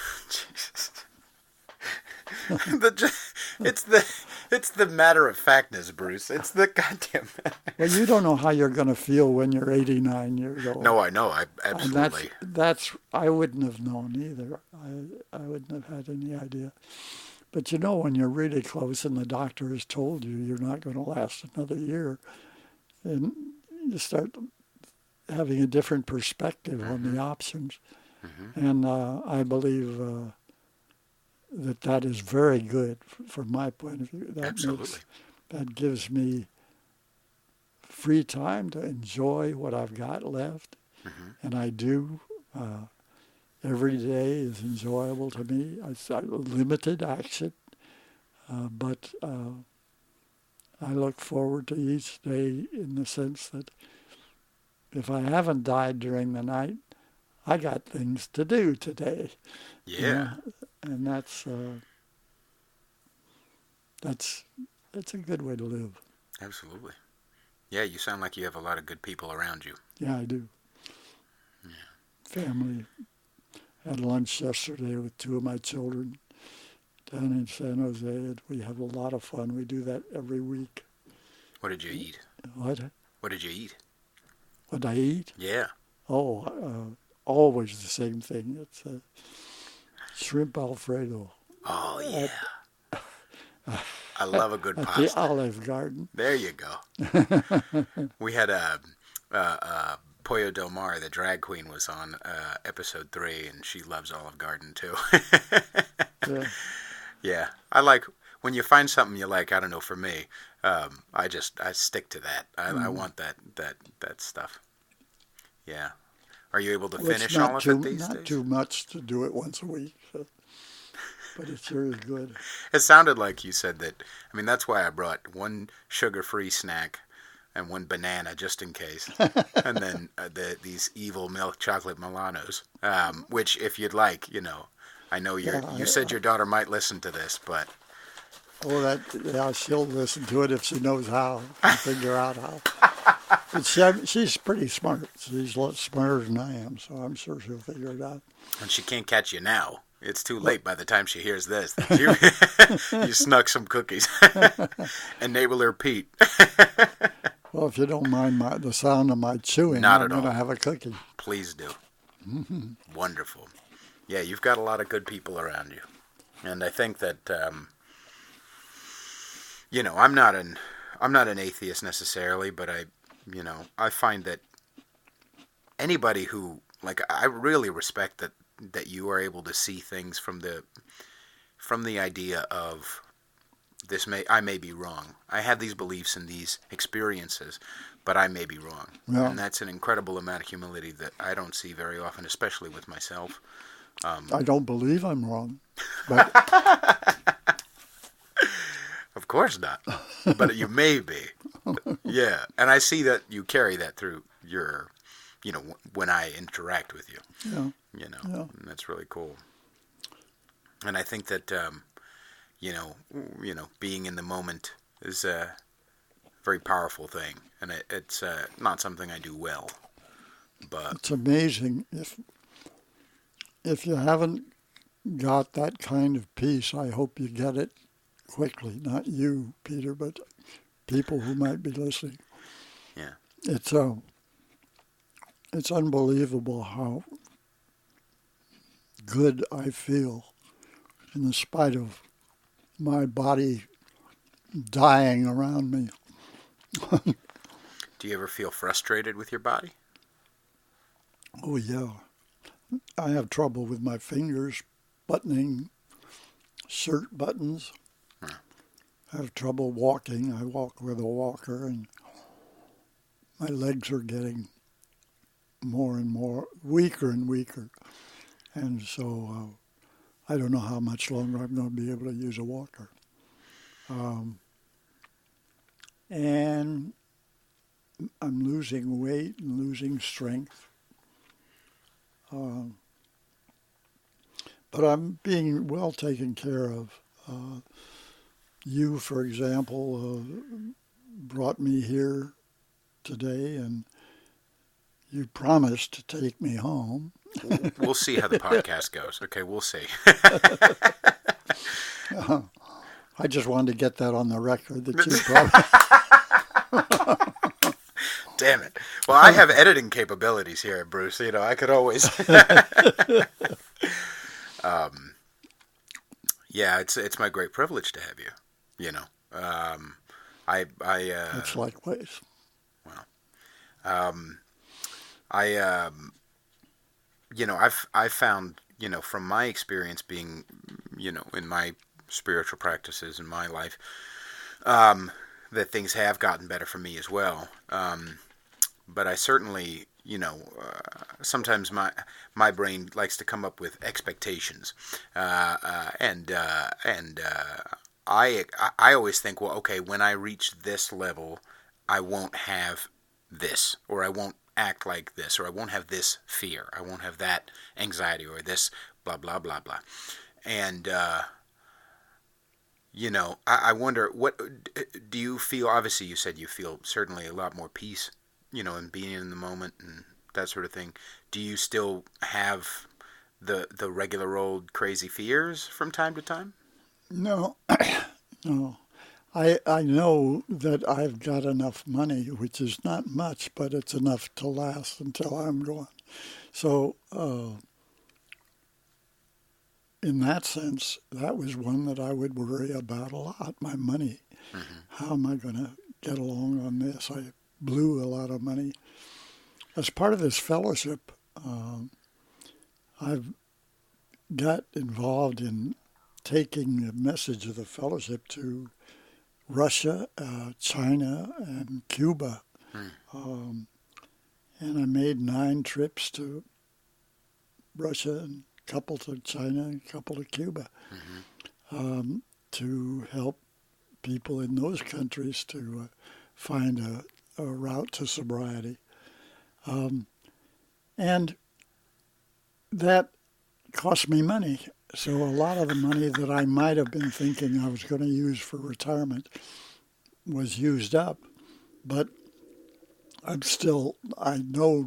S1: It's the matter of factness, Bruce. It's the goddamn.
S2: Well, you don't know how you're going to feel when you're 89 years old.
S1: No, I know. I absolutely.
S2: And that's I wouldn't have known either. I wouldn't have had any idea. But when you're really close and the doctor has told you you're not going to last another year, and you start having a different perspective on the options. Mm-hmm. And I believe that is very good from my point of view.
S1: Absolutely.
S2: That gives me free time to enjoy what I've got left. Mm-hmm. And I do. Every day is enjoyable to me. It's limited action, but I look forward to each day in the sense that if I haven't died during the night, I got things to do today.
S1: Yeah.
S2: And that's a good way to live.
S1: Absolutely. Yeah, you sound like you have a lot of good people around you.
S2: Yeah, I do.
S1: Yeah.
S2: Family. Had lunch yesterday with two of my children down in San Jose, and we have a lot of fun. We do that every week.
S1: What did you eat?
S2: What?
S1: What did you eat?
S2: What did I eat?
S1: Yeah.
S2: Oh, always the same thing. It's shrimp Alfredo.
S1: Oh, yeah. I love a good
S2: at
S1: pasta.
S2: The Olive Garden.
S1: There you go. We had a Pollo Del Mar, the drag queen, was on episode 3, and she loves Olive Garden too.
S2: Yeah.
S1: Yeah, I like when you find something you like. I don't know, for me, I stick to that. I want that stuff. Yeah. Are you able to finish all of it these days?
S2: Not too much to do it once a week, but it sure is good.
S1: It sounded like you said that. I mean, that's why I brought one sugar-free snack and one banana just in case, and then these evil milk chocolate Milanos, which, if you'd like, I know you said your daughter might listen to this, but
S2: she'll listen to it if she knows how, figure out how. But she's pretty smart. She's a lot smarter than I am, so I'm sure she'll figure it out.
S1: And she can't catch you now. It's too late by the time she hears this. You snuck some cookies. Enabler Pete.
S2: Well, if you don't mind the sound of my chewing, I'm going to have a cookie.
S1: Please do. Mm-hmm. Wonderful. Yeah, you've got a lot of good people around you. And I think that, I'm not an atheist necessarily, but I find that anybody who, I really respect that you are able to see things from the idea of I may be wrong. I have these beliefs and these experiences, but I may be wrong.
S2: Yeah.
S1: And that's an incredible amount of humility that I don't see very often, especially with myself.
S2: I don't believe I'm wrong, but
S1: Of course not, but you may be. Yeah, and I see that you carry that through your, when I interact with you.
S2: yeah,
S1: And that's really cool. And I think that, being in the moment is a very powerful thing, and it's not something I do well. But
S2: it's amazing if you haven't got that kind of peace. I hope you get it quickly. Not you, Peter, but people who might be listening.
S1: yeah,
S2: It's unbelievable how good I feel in spite of my body dying around me.
S1: do you ever feel frustrated with your body?
S2: Oh, yeah. I have trouble with my fingers buttoning shirt buttons. I have trouble walking. I walk with a walker, and my legs are getting more and more weaker and weaker. And so I don't know how much longer I'm going to be able to use a walker. And I'm losing weight and losing strength. But I'm being well taken care of. You, for example, brought me here today, and you promised to take me home.
S1: We'll see how the podcast goes. Okay, we'll see.
S2: I just wanted to get that on the record that you promised.
S1: Damn it. Well, I have editing capabilities here, Bruce. I could always... Yeah, it's my great privilege to have you.
S2: That's likewise.
S1: Well, I've found, from my experience being, in my spiritual practices in my life, that things have gotten better for me as well. But I certainly, sometimes my brain likes to come up with expectations, and I always think, well, okay, when I reach this level, I won't have this, or I won't act like this, or I won't have this fear, I won't have that anxiety, or this blah blah blah blah, and I wonder, what do you feel? Obviously, you said you feel certainly a lot more peace, in being in the moment and that sort of thing. Do you still have the regular old crazy fears from time to time?
S2: No, no. I know that I've got enough money, which is not much, but it's enough to last until I'm gone. So, in that sense, that was one that I would worry about a lot, my money. Mm-hmm. How am I going to get along on this? I blew a lot of money. As part of this fellowship, I've got involved in taking the message of the fellowship to Russia, China, and Cuba. And I made 9 trips to Russia, and a couple to China, and a couple to Cuba, to help people in those countries to find a route to sobriety. And that cost me money. So a lot of the money that I might have been thinking I was going to use for retirement was used up. But I know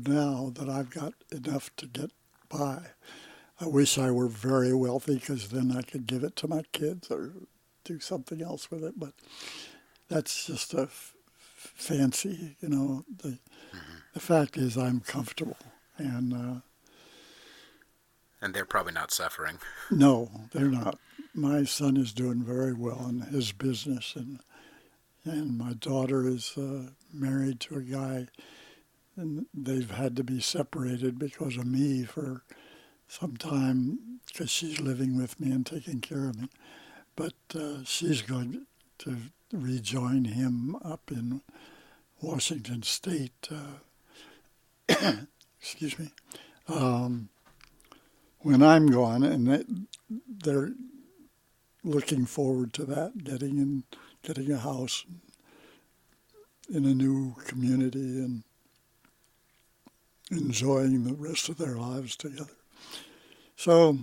S2: now that I've got enough to get by. I wish I were very wealthy, because then I could give it to my kids or do something else with it. But that's just a fancy, The fact is I'm comfortable. And
S1: they're probably not suffering.
S2: No, they're not. My son is doing very well in his business, and my daughter is married to a guy, and they've had to be separated because of me for some time, because she's living with me and taking care of me. But she's to rejoin him up in Washington State. Excuse me. When I'm gone, and they're looking forward to that, getting a house in a new community and enjoying the rest of their lives together. So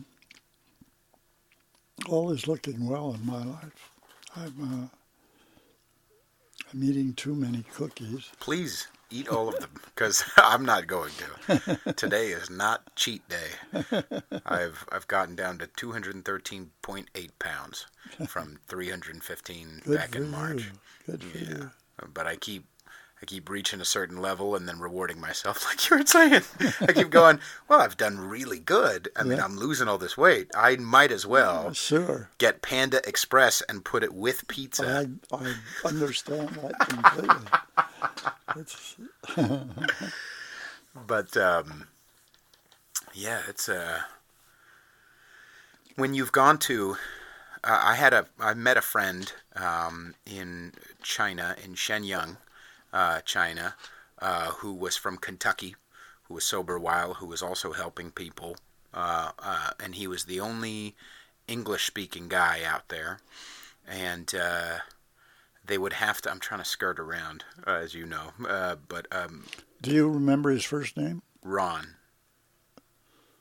S2: all is looking well in my life. I'm eating too many cookies.
S1: Please eat all of them, because I'm not going to. Today is not cheat day. I've gotten down to 213.8 pounds from 315 back in March.
S2: Good for you.
S1: But I keep reaching a certain level and then rewarding myself, like you were saying. I keep going, well, I've done really good. I mean, I'm losing all this weight. I might as well get Panda Express and put it with pizza.
S2: I understand that completely.
S1: But, it's when you've gone to, I met a friend in China, in Shenyang, China, who was from Kentucky, who was sober a while, who was also helping people, and he was the only English-speaking guy out there, and they would have to, I'm trying to skirt around, as you know, but...
S2: Do you remember his first name?
S1: Ron.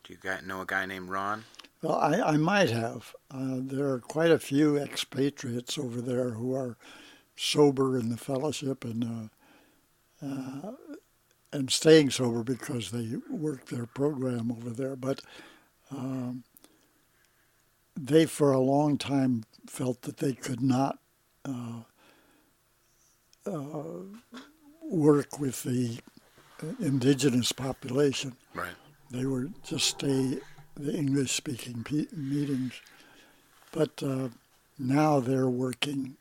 S1: Do you know a guy named Ron?
S2: Well, I might have. There are quite a few expatriates over there who are sober in the fellowship and staying sober because they work their program over there. But they, for a long time, felt that they could not work with the indigenous population.
S1: Right.
S2: They were just stay the English-speaking meetings. But now they're working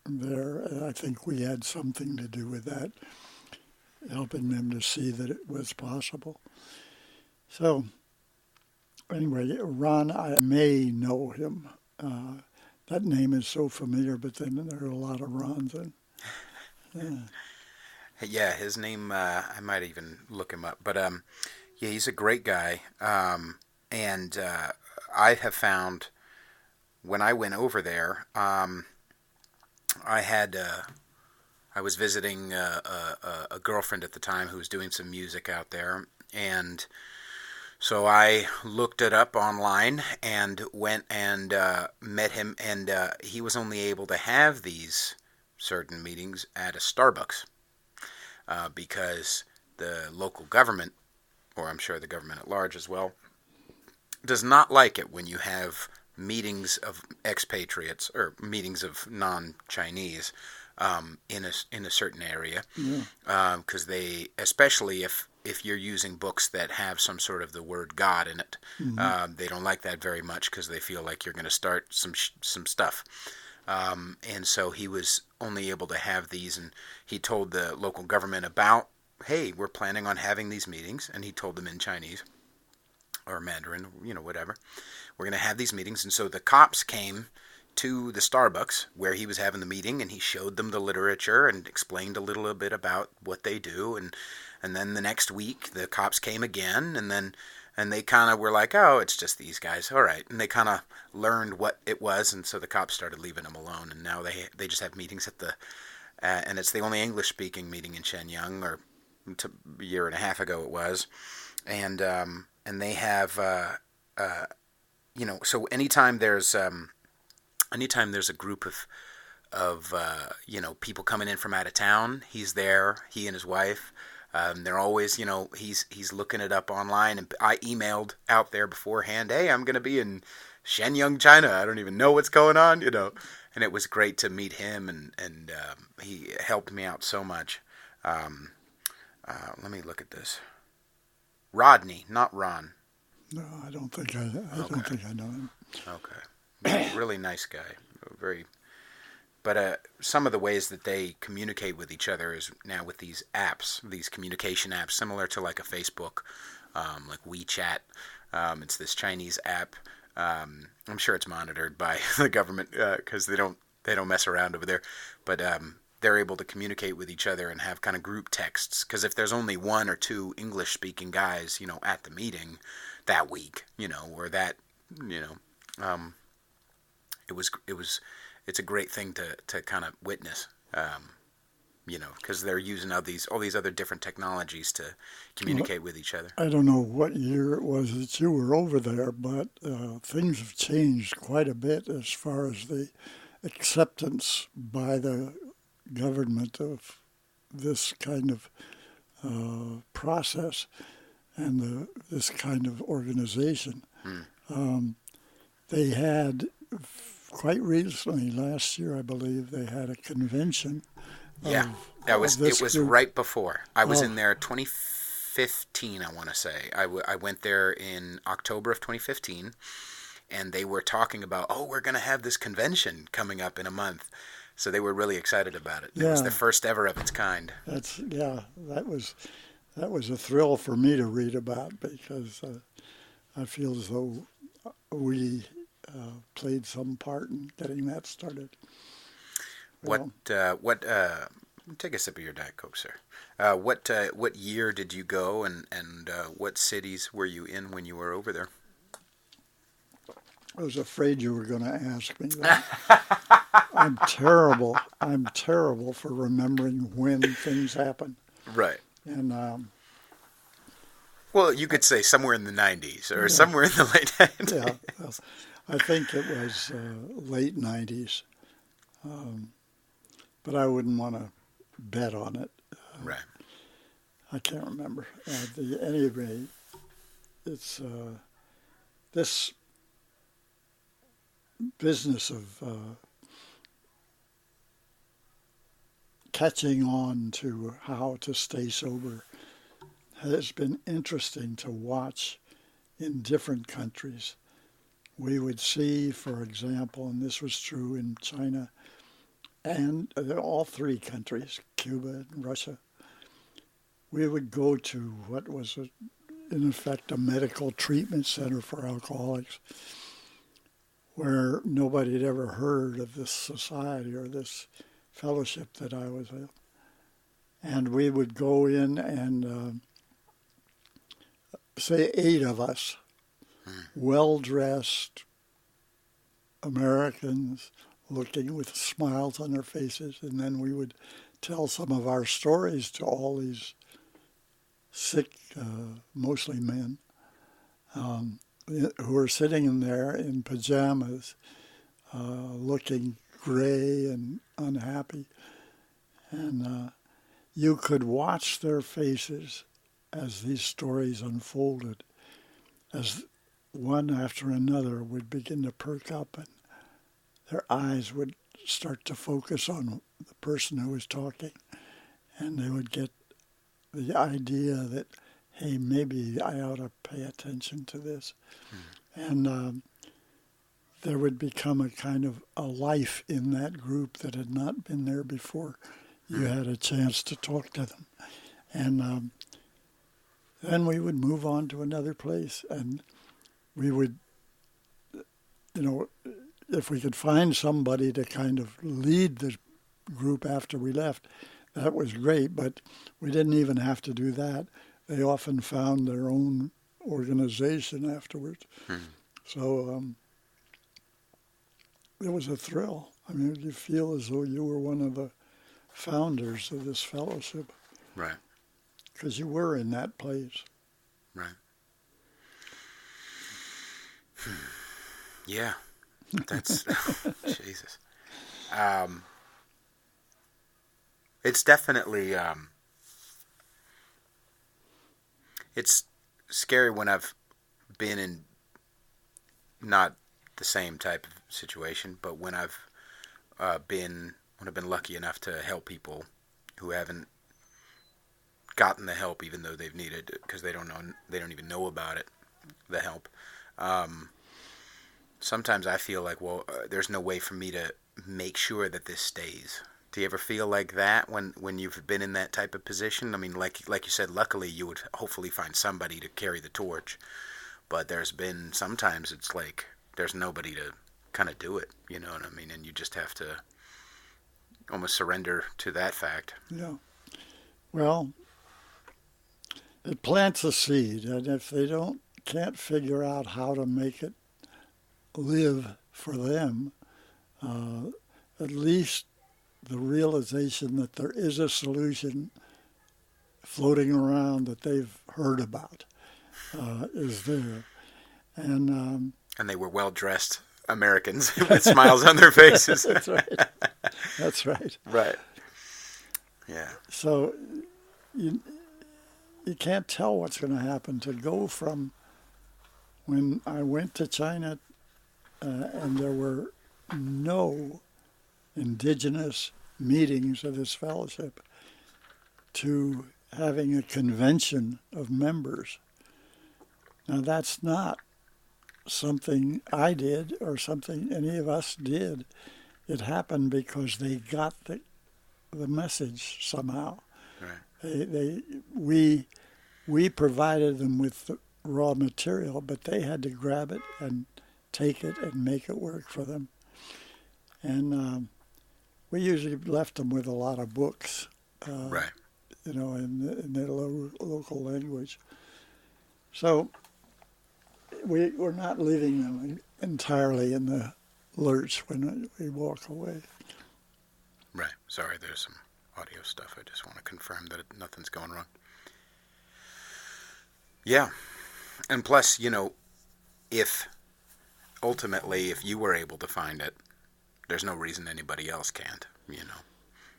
S2: there. I think we had something to do with that, helping them to see that it was possible. So, anyway, Ron, I may know him. That name is so familiar, but then there are a lot of Rons.
S1: Yeah, his name, I might even look him up. But, yeah, he's a great guy. And I have found, when I went over there, I was visiting a girlfriend at the time who was doing some music out there, and so I looked it up online and went and met him, and he was only able to have these certain meetings at a Starbucks because the local government, or I'm sure the government at large as well, does not like it when you have meetings of expatriates or meetings of non-Chinese in a certain area, because they, especially if you're using books that have some sort of the word God in it, they don't like that very much because they feel like you're going to start some stuff. And so he was only able to have these, and he told the local government about, hey, we're planning on having these meetings, and he told them in Chinese or Mandarin, whatever. We're going to have these meetings, and so the cops came to the Starbucks where he was having the meeting, and he showed them the literature and explained a little bit about what they do, and then the next week the cops came again, and they kind of were like, oh, it's just these guys, all right, and they kind of learned what it was, and so the cops started leaving them alone, and now they just have meetings at the and it's the only English-speaking meeting in Shenyang, or a year and a half ago it was, and they have so anytime there's a group of people coming in from out of town, he's there, he and his wife. They're always, he's looking it up online, and I emailed out there beforehand, hey, I'm going to be in Shenyang, China. I don't even know what's going on, and it was great to meet him, and he helped me out so much. Let me look at this. Rodney, not Ron.
S2: No, I don't think I know him.
S1: Okay. Really nice guy. But some of the ways that they communicate with each other is now with these apps, these communication apps, similar to like a Facebook, like WeChat. It's this Chinese app. I'm sure it's monitored by the government because they don't They don't mess around over there. But they're able to communicate with each other and have kind of group texts. Because if there's only one or two English-speaking guys, at the meeting that week, or that, it's a great thing to kind of witness. Because they're using all these other different technologies to communicate with each other.
S2: I don't know what year it was that you were over there, but things have changed quite a bit as far as the acceptance by the government of this kind of process and this kind of organization. They had, quite recently, last year I believe, they had a convention.
S1: Yeah, it was right before. I was in there 2015, I want to say. I went there in October of 2015, and they were talking about, we're going to have this convention coming up in a month. So they were really excited about it. It was the first ever of its kind.
S2: That was a thrill for me to read about, because I feel as though we played some part in getting that started.
S1: Take a sip of your Diet Coke, sir. What year did you go, and what cities were you in when you were over there?
S2: I was afraid you were going to ask me that. I'm terrible for remembering when things happen.
S1: Right.
S2: And
S1: well, you could say somewhere in the 90s or somewhere in the late 90s.
S2: Yeah, well, I think it was late 90s. But I wouldn't want to bet on it.
S1: Right.
S2: I can't remember. Anyway, it's this business of catching on to how to stay sober has been interesting to watch in different countries. We would see, for example, and this was true in China, and all three countries, Cuba and Russia, we would go to what was, in effect, a medical treatment center for alcoholics, where nobody had ever heard of this society or this fellowship that I was in. And we would go in and, say 8 of us, well-dressed Americans, looking with smiles on their faces, and then we would tell some of our stories to all these sick, mostly men, who were sitting in there in pajamas, looking gray and unhappy. And you could watch their faces as these stories unfolded, as one after another would begin to perk up and their eyes would start to focus on the person who was talking, and they would get the idea that, hey, maybe I ought to pay attention to this. And there would become a kind of a life in that group that had not been there before. You had a chance to talk to them. And then we would move on to another place, and we would, if we could find somebody to kind of lead the group after we left, that was great, but we didn't even have to do that. They often found their own organization afterwards. So it was a thrill. I mean, you feel as though you were one of the founders of this fellowship.
S1: Right.
S2: Because you were in that place.
S1: Right. Yeah. That's Jesus. It's definitely it's scary when I've been in not the same type of situation, but when I've been lucky enough to help people who haven't gotten the help, even though they've needed it, because they don't even know about it, the help. Sometimes I feel like, there's no way for me to make sure that this stays. Do you ever feel like that when you've been in that type of position? I mean, like you said, luckily you would hopefully find somebody to carry the torch. But there's been sometimes it's like there's nobody to kind of do it. You know what I mean? And you just have to almost surrender to that fact.
S2: Yeah. Well, it plants a seed, and if they can't figure out how to make it live for them, at least the realization that there is a solution floating around that they've heard about is there.
S1: And they were well-dressed Americans with smiles on their faces.
S2: That's right. That's right.
S1: Right. Yeah.
S2: So you can't tell what's going to happen. To go from when I went to China and there were no indigenous meetings of this fellowship to having a convention of members. Now that's not something I did or something any of us did. It happened because they got the message somehow.
S1: Right.
S2: We provided them with the raw material, but they had to grab it and take it and make it work for them. And we usually left them with a lot of books,
S1: right.
S2: In their local language. So we're not leaving them entirely in the lurch when we walk away.
S1: Right. Sorry, there's some audio stuff. I just want to confirm that nothing's going wrong. Yeah. And plus, if you were able to find it, there's no reason anybody else can't,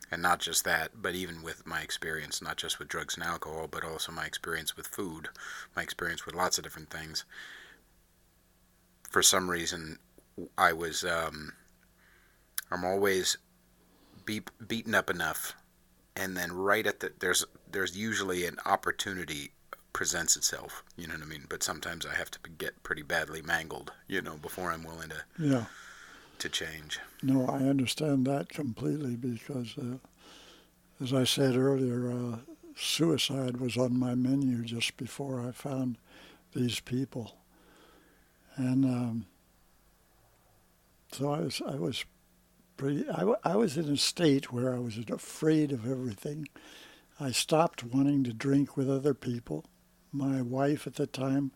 S1: And not just that, but even with my experience, not just with drugs and alcohol, but also my experience with food, my experience with lots of different things. For some reason, I'm always beaten up enough, and then right at there's usually an opportunity presents itself, you know what I mean? But sometimes I have to get pretty badly mangled, before I'm willing to change.
S2: No, I understand that completely because, as I said earlier, suicide was on my menu just before I found these people. And so I was in a state where I was afraid of everything. I stopped wanting to drink with other people. My wife at the time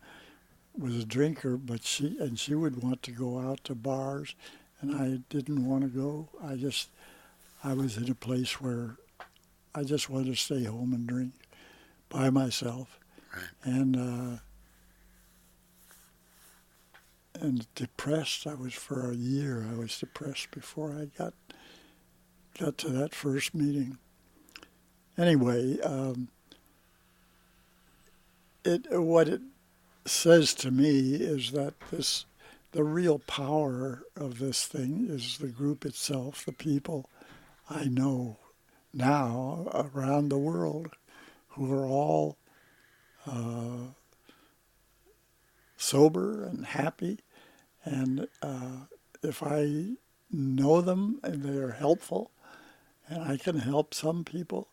S2: was a drinker, but she would want to go out to bars, and I didn't want to go. I was in a place where I just wanted to stay home and drink by myself.
S1: Right.
S2: And depressed. I was for a year. I was depressed before I got to that first meeting. Anyway, what it says to me is that the real power of this thing is the group itself, the people I know now around the world who are all sober and happy. And if I know them and they're helpful, and I can help some people,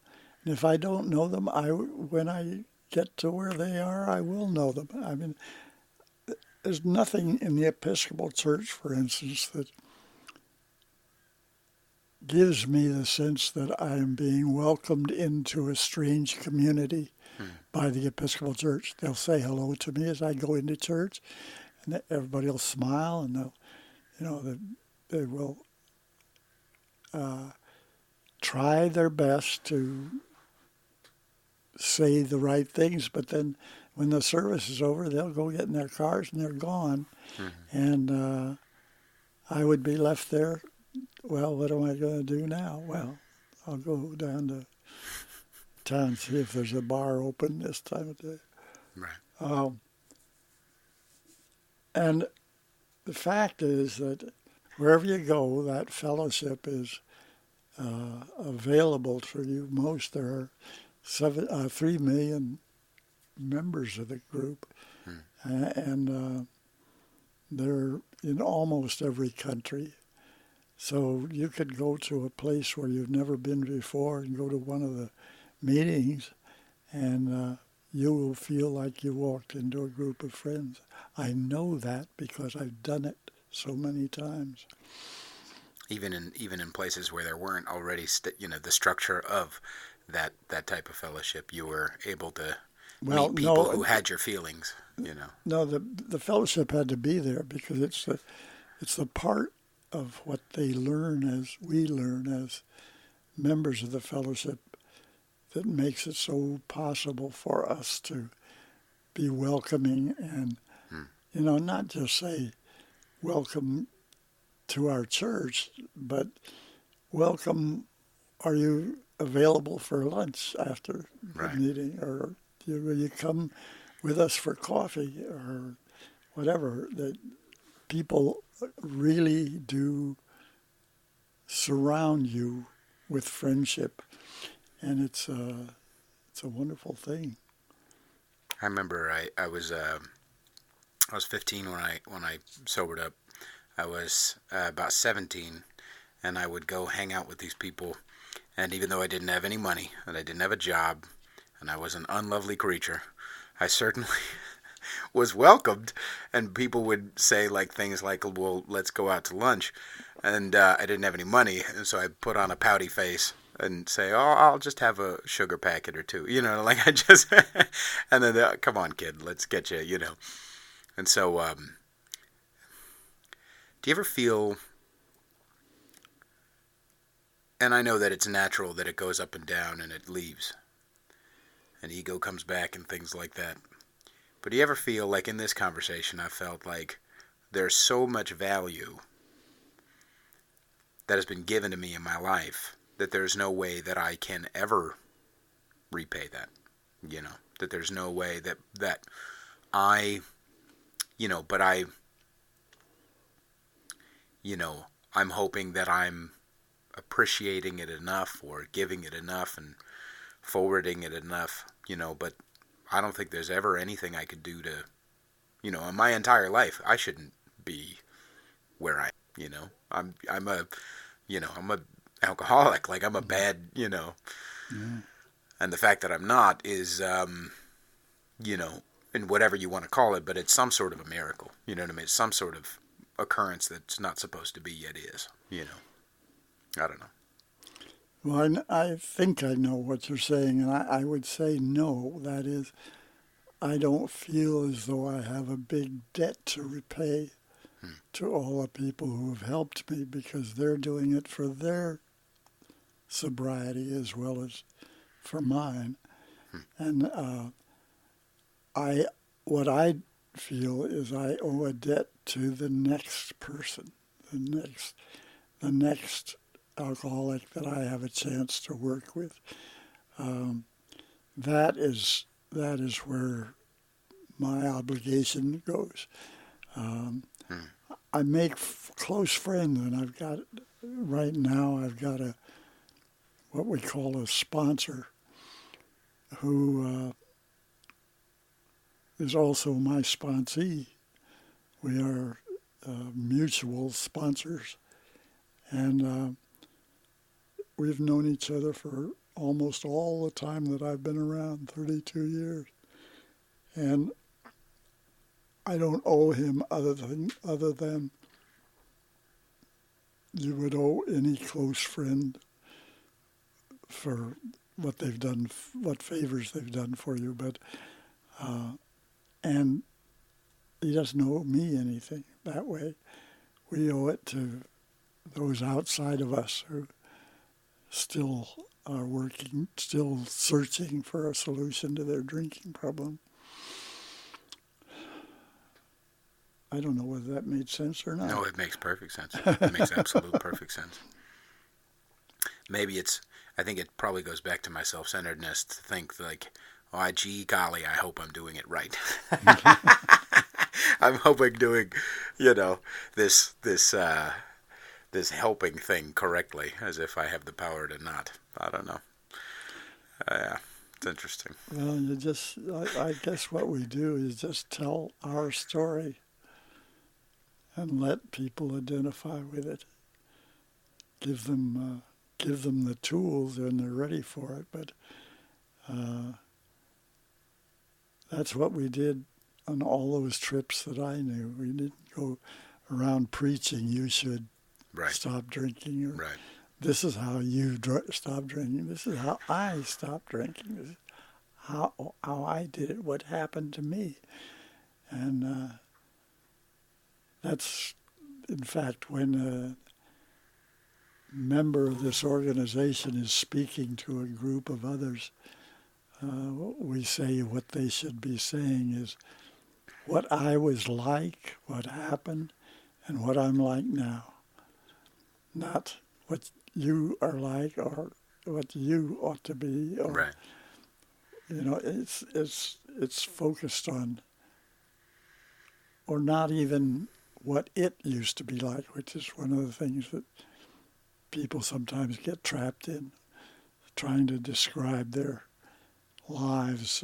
S2: and if I don't know them, when I get to where they are, I will know them. I mean, there's nothing in the Episcopal Church, for instance, that gives me the sense that I am being welcomed into a strange community by the Episcopal Church. They'll say hello to me as I go into church, and everybody will smile, and they will try their best to say the right things, but then when the service is over, they'll go get in their cars and they're gone. Mm-hmm. And I would be left there, well, what am I going to do now? Well, I'll go down to town, see if there's a bar open this time of day.
S1: Right.
S2: And the fact is that wherever you go, that fellowship is available for you. There are 3 million members of the group, and they're in almost every country. So you could go to a place where you've never been before and go to one of the meetings, and you will feel like you walked into a group of friends. I know that because I've done it so many times.
S1: even in places where there weren't already the structure of that type of fellowship, you were able to
S2: Well,
S1: meet people
S2: no,
S1: who had your feelings. You know.
S2: no, the fellowship had to be there because it's the part of what they learn as we learn as members of the fellowship that makes it so possible for us to be welcoming and, not just say welcome to our church, but welcome, are you available for lunch after the
S1: Right.
S2: meeting, or will you come with us for coffee, or whatever. That people really do surround you with friendship, and it's a wonderful thing.
S1: I remember I was 15 when I sobered up. I was about 17, and I would go hang out with these people. And even though I didn't have any money, and I didn't have a job, and I was an unlovely creature, I certainly was welcomed. And people would say things like, "Well, let's go out to lunch," and I didn't have any money, and so I put on a pouty face and say, "Oh, I'll just have a sugar packet or two," I just, and then come on, kid, let's get you. And so, do you ever feel? And I know that it's natural that it goes up and down and it leaves, and ego comes back and things like that. But do you ever feel like in this conversation, I felt like there's so much value that has been given to me in my life that there's no way that I can ever repay that. That there's no way that I, but I'm hoping that I'm appreciating it enough or giving it enough and forwarding it enough, but I don't think there's ever anything I could do to, in my entire life, I shouldn't be where I, I'm a, I'm a alcoholic, I'm a bad,
S2: Yeah.
S1: and the fact that I'm not is, in whatever you want to call it, but it's some sort of a miracle, you know what I mean? It's some sort of occurrence that's not supposed to be yet is, I don't know.
S2: Well, I think I know what you're saying, and I would say no. That is, I don't feel as though I have a big debt to repay to all the people who have helped me, because they're doing it for their sobriety as well as for mine. And what I feel is I owe a debt to the next person, the next alcoholic that I have a chance to work with. That is where my obligation goes. I make close friends, and I've got what we call a sponsor who is also my sponsee. We are mutual sponsors, and we've known each other for almost all the time that I've been around, 32 years. And I don't owe him other than you would owe any close friend for what they've done, what favors they've done for you. But and he doesn't owe me anything that way. We owe it to those outside of us who still are working, still searching for a solution to their drinking problem. I don't know whether that made sense or not.
S1: No, it makes perfect sense. It makes absolute perfect sense. Maybe I think it probably goes back to my self-centeredness to think oh, gee golly, I hope I'm doing it right. I'm hoping doing, this helping thing correctly, as if I have the power to not. I don't know. Yeah, it's interesting.
S2: Well, I guess what we do is just tell our story and let people identify with it. Give them the tools, and they're ready for it. But that's what we did on all those trips that I knew. We didn't go around preaching, you should
S1: Right.
S2: stop drinking, or
S1: Right.
S2: this is how you stop drinking. This is how I stopped drinking. This is how I did it. What happened to me? And that's, in fact, when a member of this organization is speaking to a group of others, we say what they should be saying is what I was like, what happened, and what I'm like now. Not what you are like or what you ought to be, or
S1: Right.
S2: It's focused on, or not even what it used to be like, which is one of the things that people sometimes get trapped in, trying to describe their lives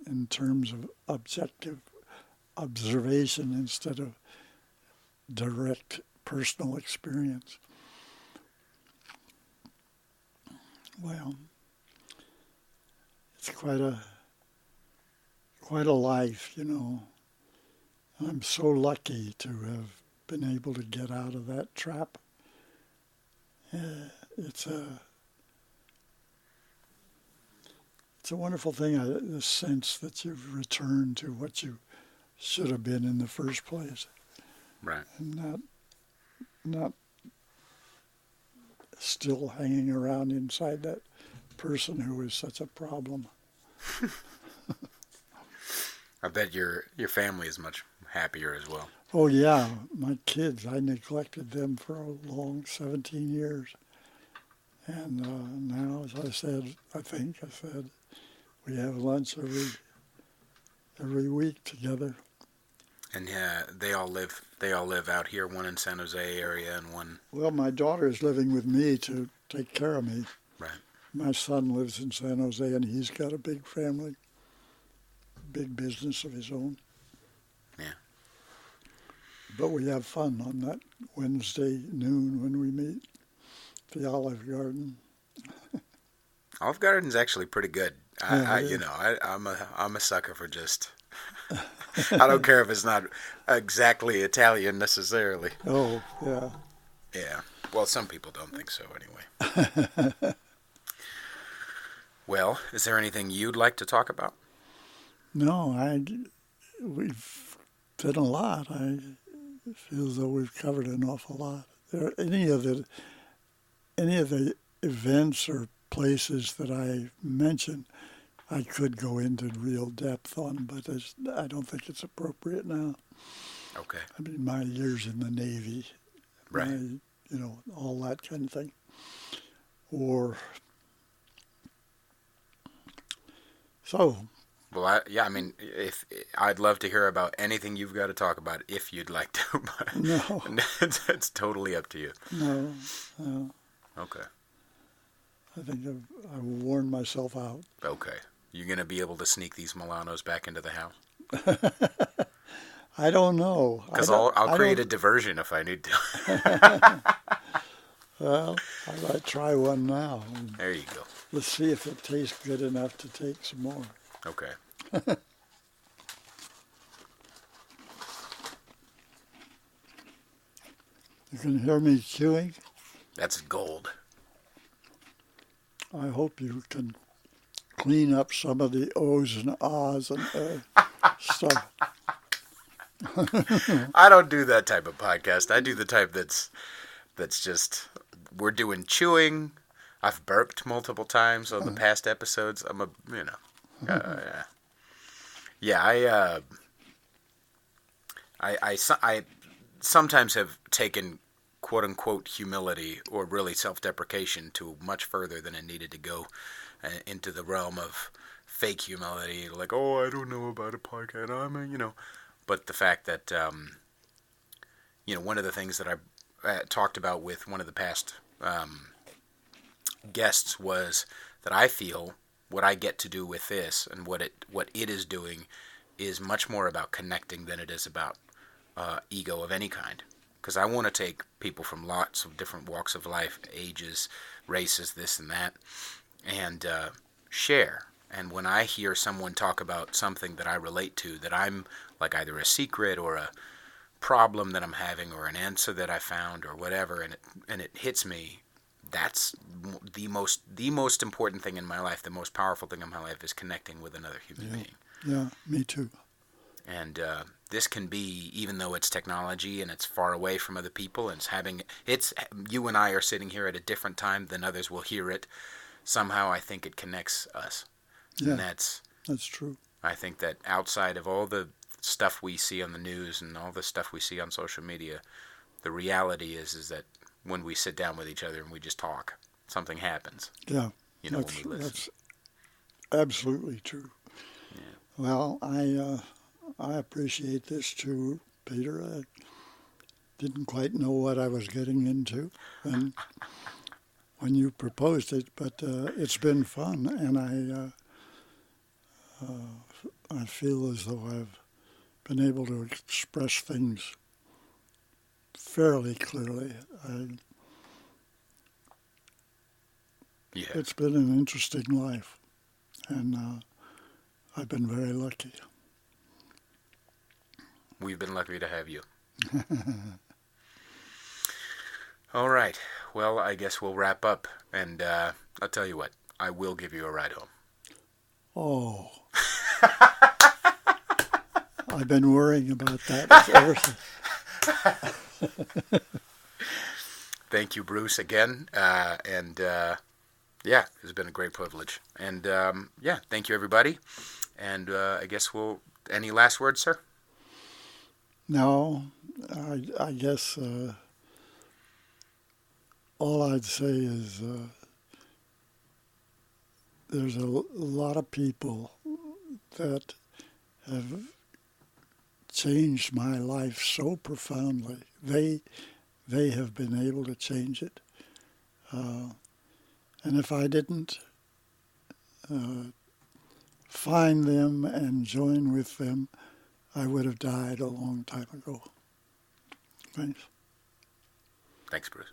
S2: in terms of objective observation instead of direct personal experience. Well, it's quite a life, I'm so lucky to have been able to get out of that trap. It's a wonderful thing, the sense that you've returned to what you should have been in the first place.
S1: Right.
S2: And not still hanging around inside that person who is such a problem.
S1: I bet your family is much happier as well.
S2: Oh yeah, my kids, I neglected them for a long 17 years. And now, as I said, we have lunch every week together.
S1: And they all live out here, one in San Jose area and one...
S2: Well, my daughter is living with me to take care of me.
S1: Right.
S2: My son lives in San Jose, and he's got a big family, big business of his own.
S1: Yeah.
S2: But we have fun on that Wednesday noon when we meet at the Olive Garden.
S1: Olive Garden's actually pretty good.
S2: Yeah,
S1: I'm a sucker for just... I don't care if it's not exactly Italian necessarily.
S2: Oh, yeah.
S1: Yeah. Well, some people don't think so anyway. Well, is there anything you'd like to talk about?
S2: No, we've done a lot. I feel as though we've covered an awful lot. Any of the events or places that I mentioned, I could go into real depth on, but I don't think it's appropriate now.
S1: Okay.
S2: I mean, my years in the Navy,
S1: Right.
S2: all that kind of thing. Or, so.
S1: Well, if I'd love to hear about anything you've got to talk about, if you'd like to. But
S2: No.
S1: it's totally up to you.
S2: No.
S1: Okay.
S2: I think I've worn myself out.
S1: Okay. You're going to be able to sneak these Milanos back into the house?
S2: I don't know.
S1: Because I'll create a diversion if I need to.
S2: Well, I might try one now.
S1: There you go.
S2: Let's see if it tastes good enough to take some more.
S1: Okay.
S2: You can hear me chewing.
S1: That's gold.
S2: I hope you can clean up some of the O's and ahs and stuff.
S1: I don't do that type of podcast. I do the type that's just, we're doing chewing. I've burped multiple times on the past episodes. I sometimes have taken quote unquote humility or really self-deprecation to much further than it needed to go, into the realm of fake humility, like, oh, I don't know about a podcast, but the fact that, one of the things that I talked about with one of the past guests was that I feel what I get to do with this and what it is doing is much more about connecting than it is about ego of any kind. Because I want to take people from lots of different walks of life, ages, races, this and that, and share. And when I hear someone talk about something that I relate to, that I'm like either a secret or a problem that I'm having or an answer that I found or whatever, and it hits me, that's the most important thing in my life. The most powerful thing in my life is connecting with another human being.
S2: Yeah, me too.
S1: And this can be, even though it's technology and it's far away from other people, and it's you and I are sitting here at a different time than others will hear it. Somehow, I think it connects us.
S2: Yeah,
S1: and that's
S2: true.
S1: I think that outside of all the stuff we see on the news and all the stuff we see on social media, the reality is that when we sit down with each other and we just talk, something happens.
S2: Yeah,
S1: when we listen.
S2: That's absolutely true.
S1: Yeah.
S2: Well, I appreciate this too, Peter. I didn't quite know what I was getting into when you proposed it, but it's been fun, and I feel as though I've been able to express things fairly clearly. It's been an interesting life, and I've been very lucky.
S1: We've been lucky to have you. All right. Well, I guess we'll wrap up, and I'll tell you what. I will give you a ride home.
S2: Oh. I've been worrying about that ever since.
S1: Thank you, Bruce, again. And it's been a great privilege. And thank you, everybody. And I guess any last words, sir?
S2: No, I guess all I'd say is there's a lot of people that have changed my life so profoundly. They have been able to change it. And if I didn't find them and join with them, I would have died a long time ago. Thanks.
S1: Thanks, Bruce.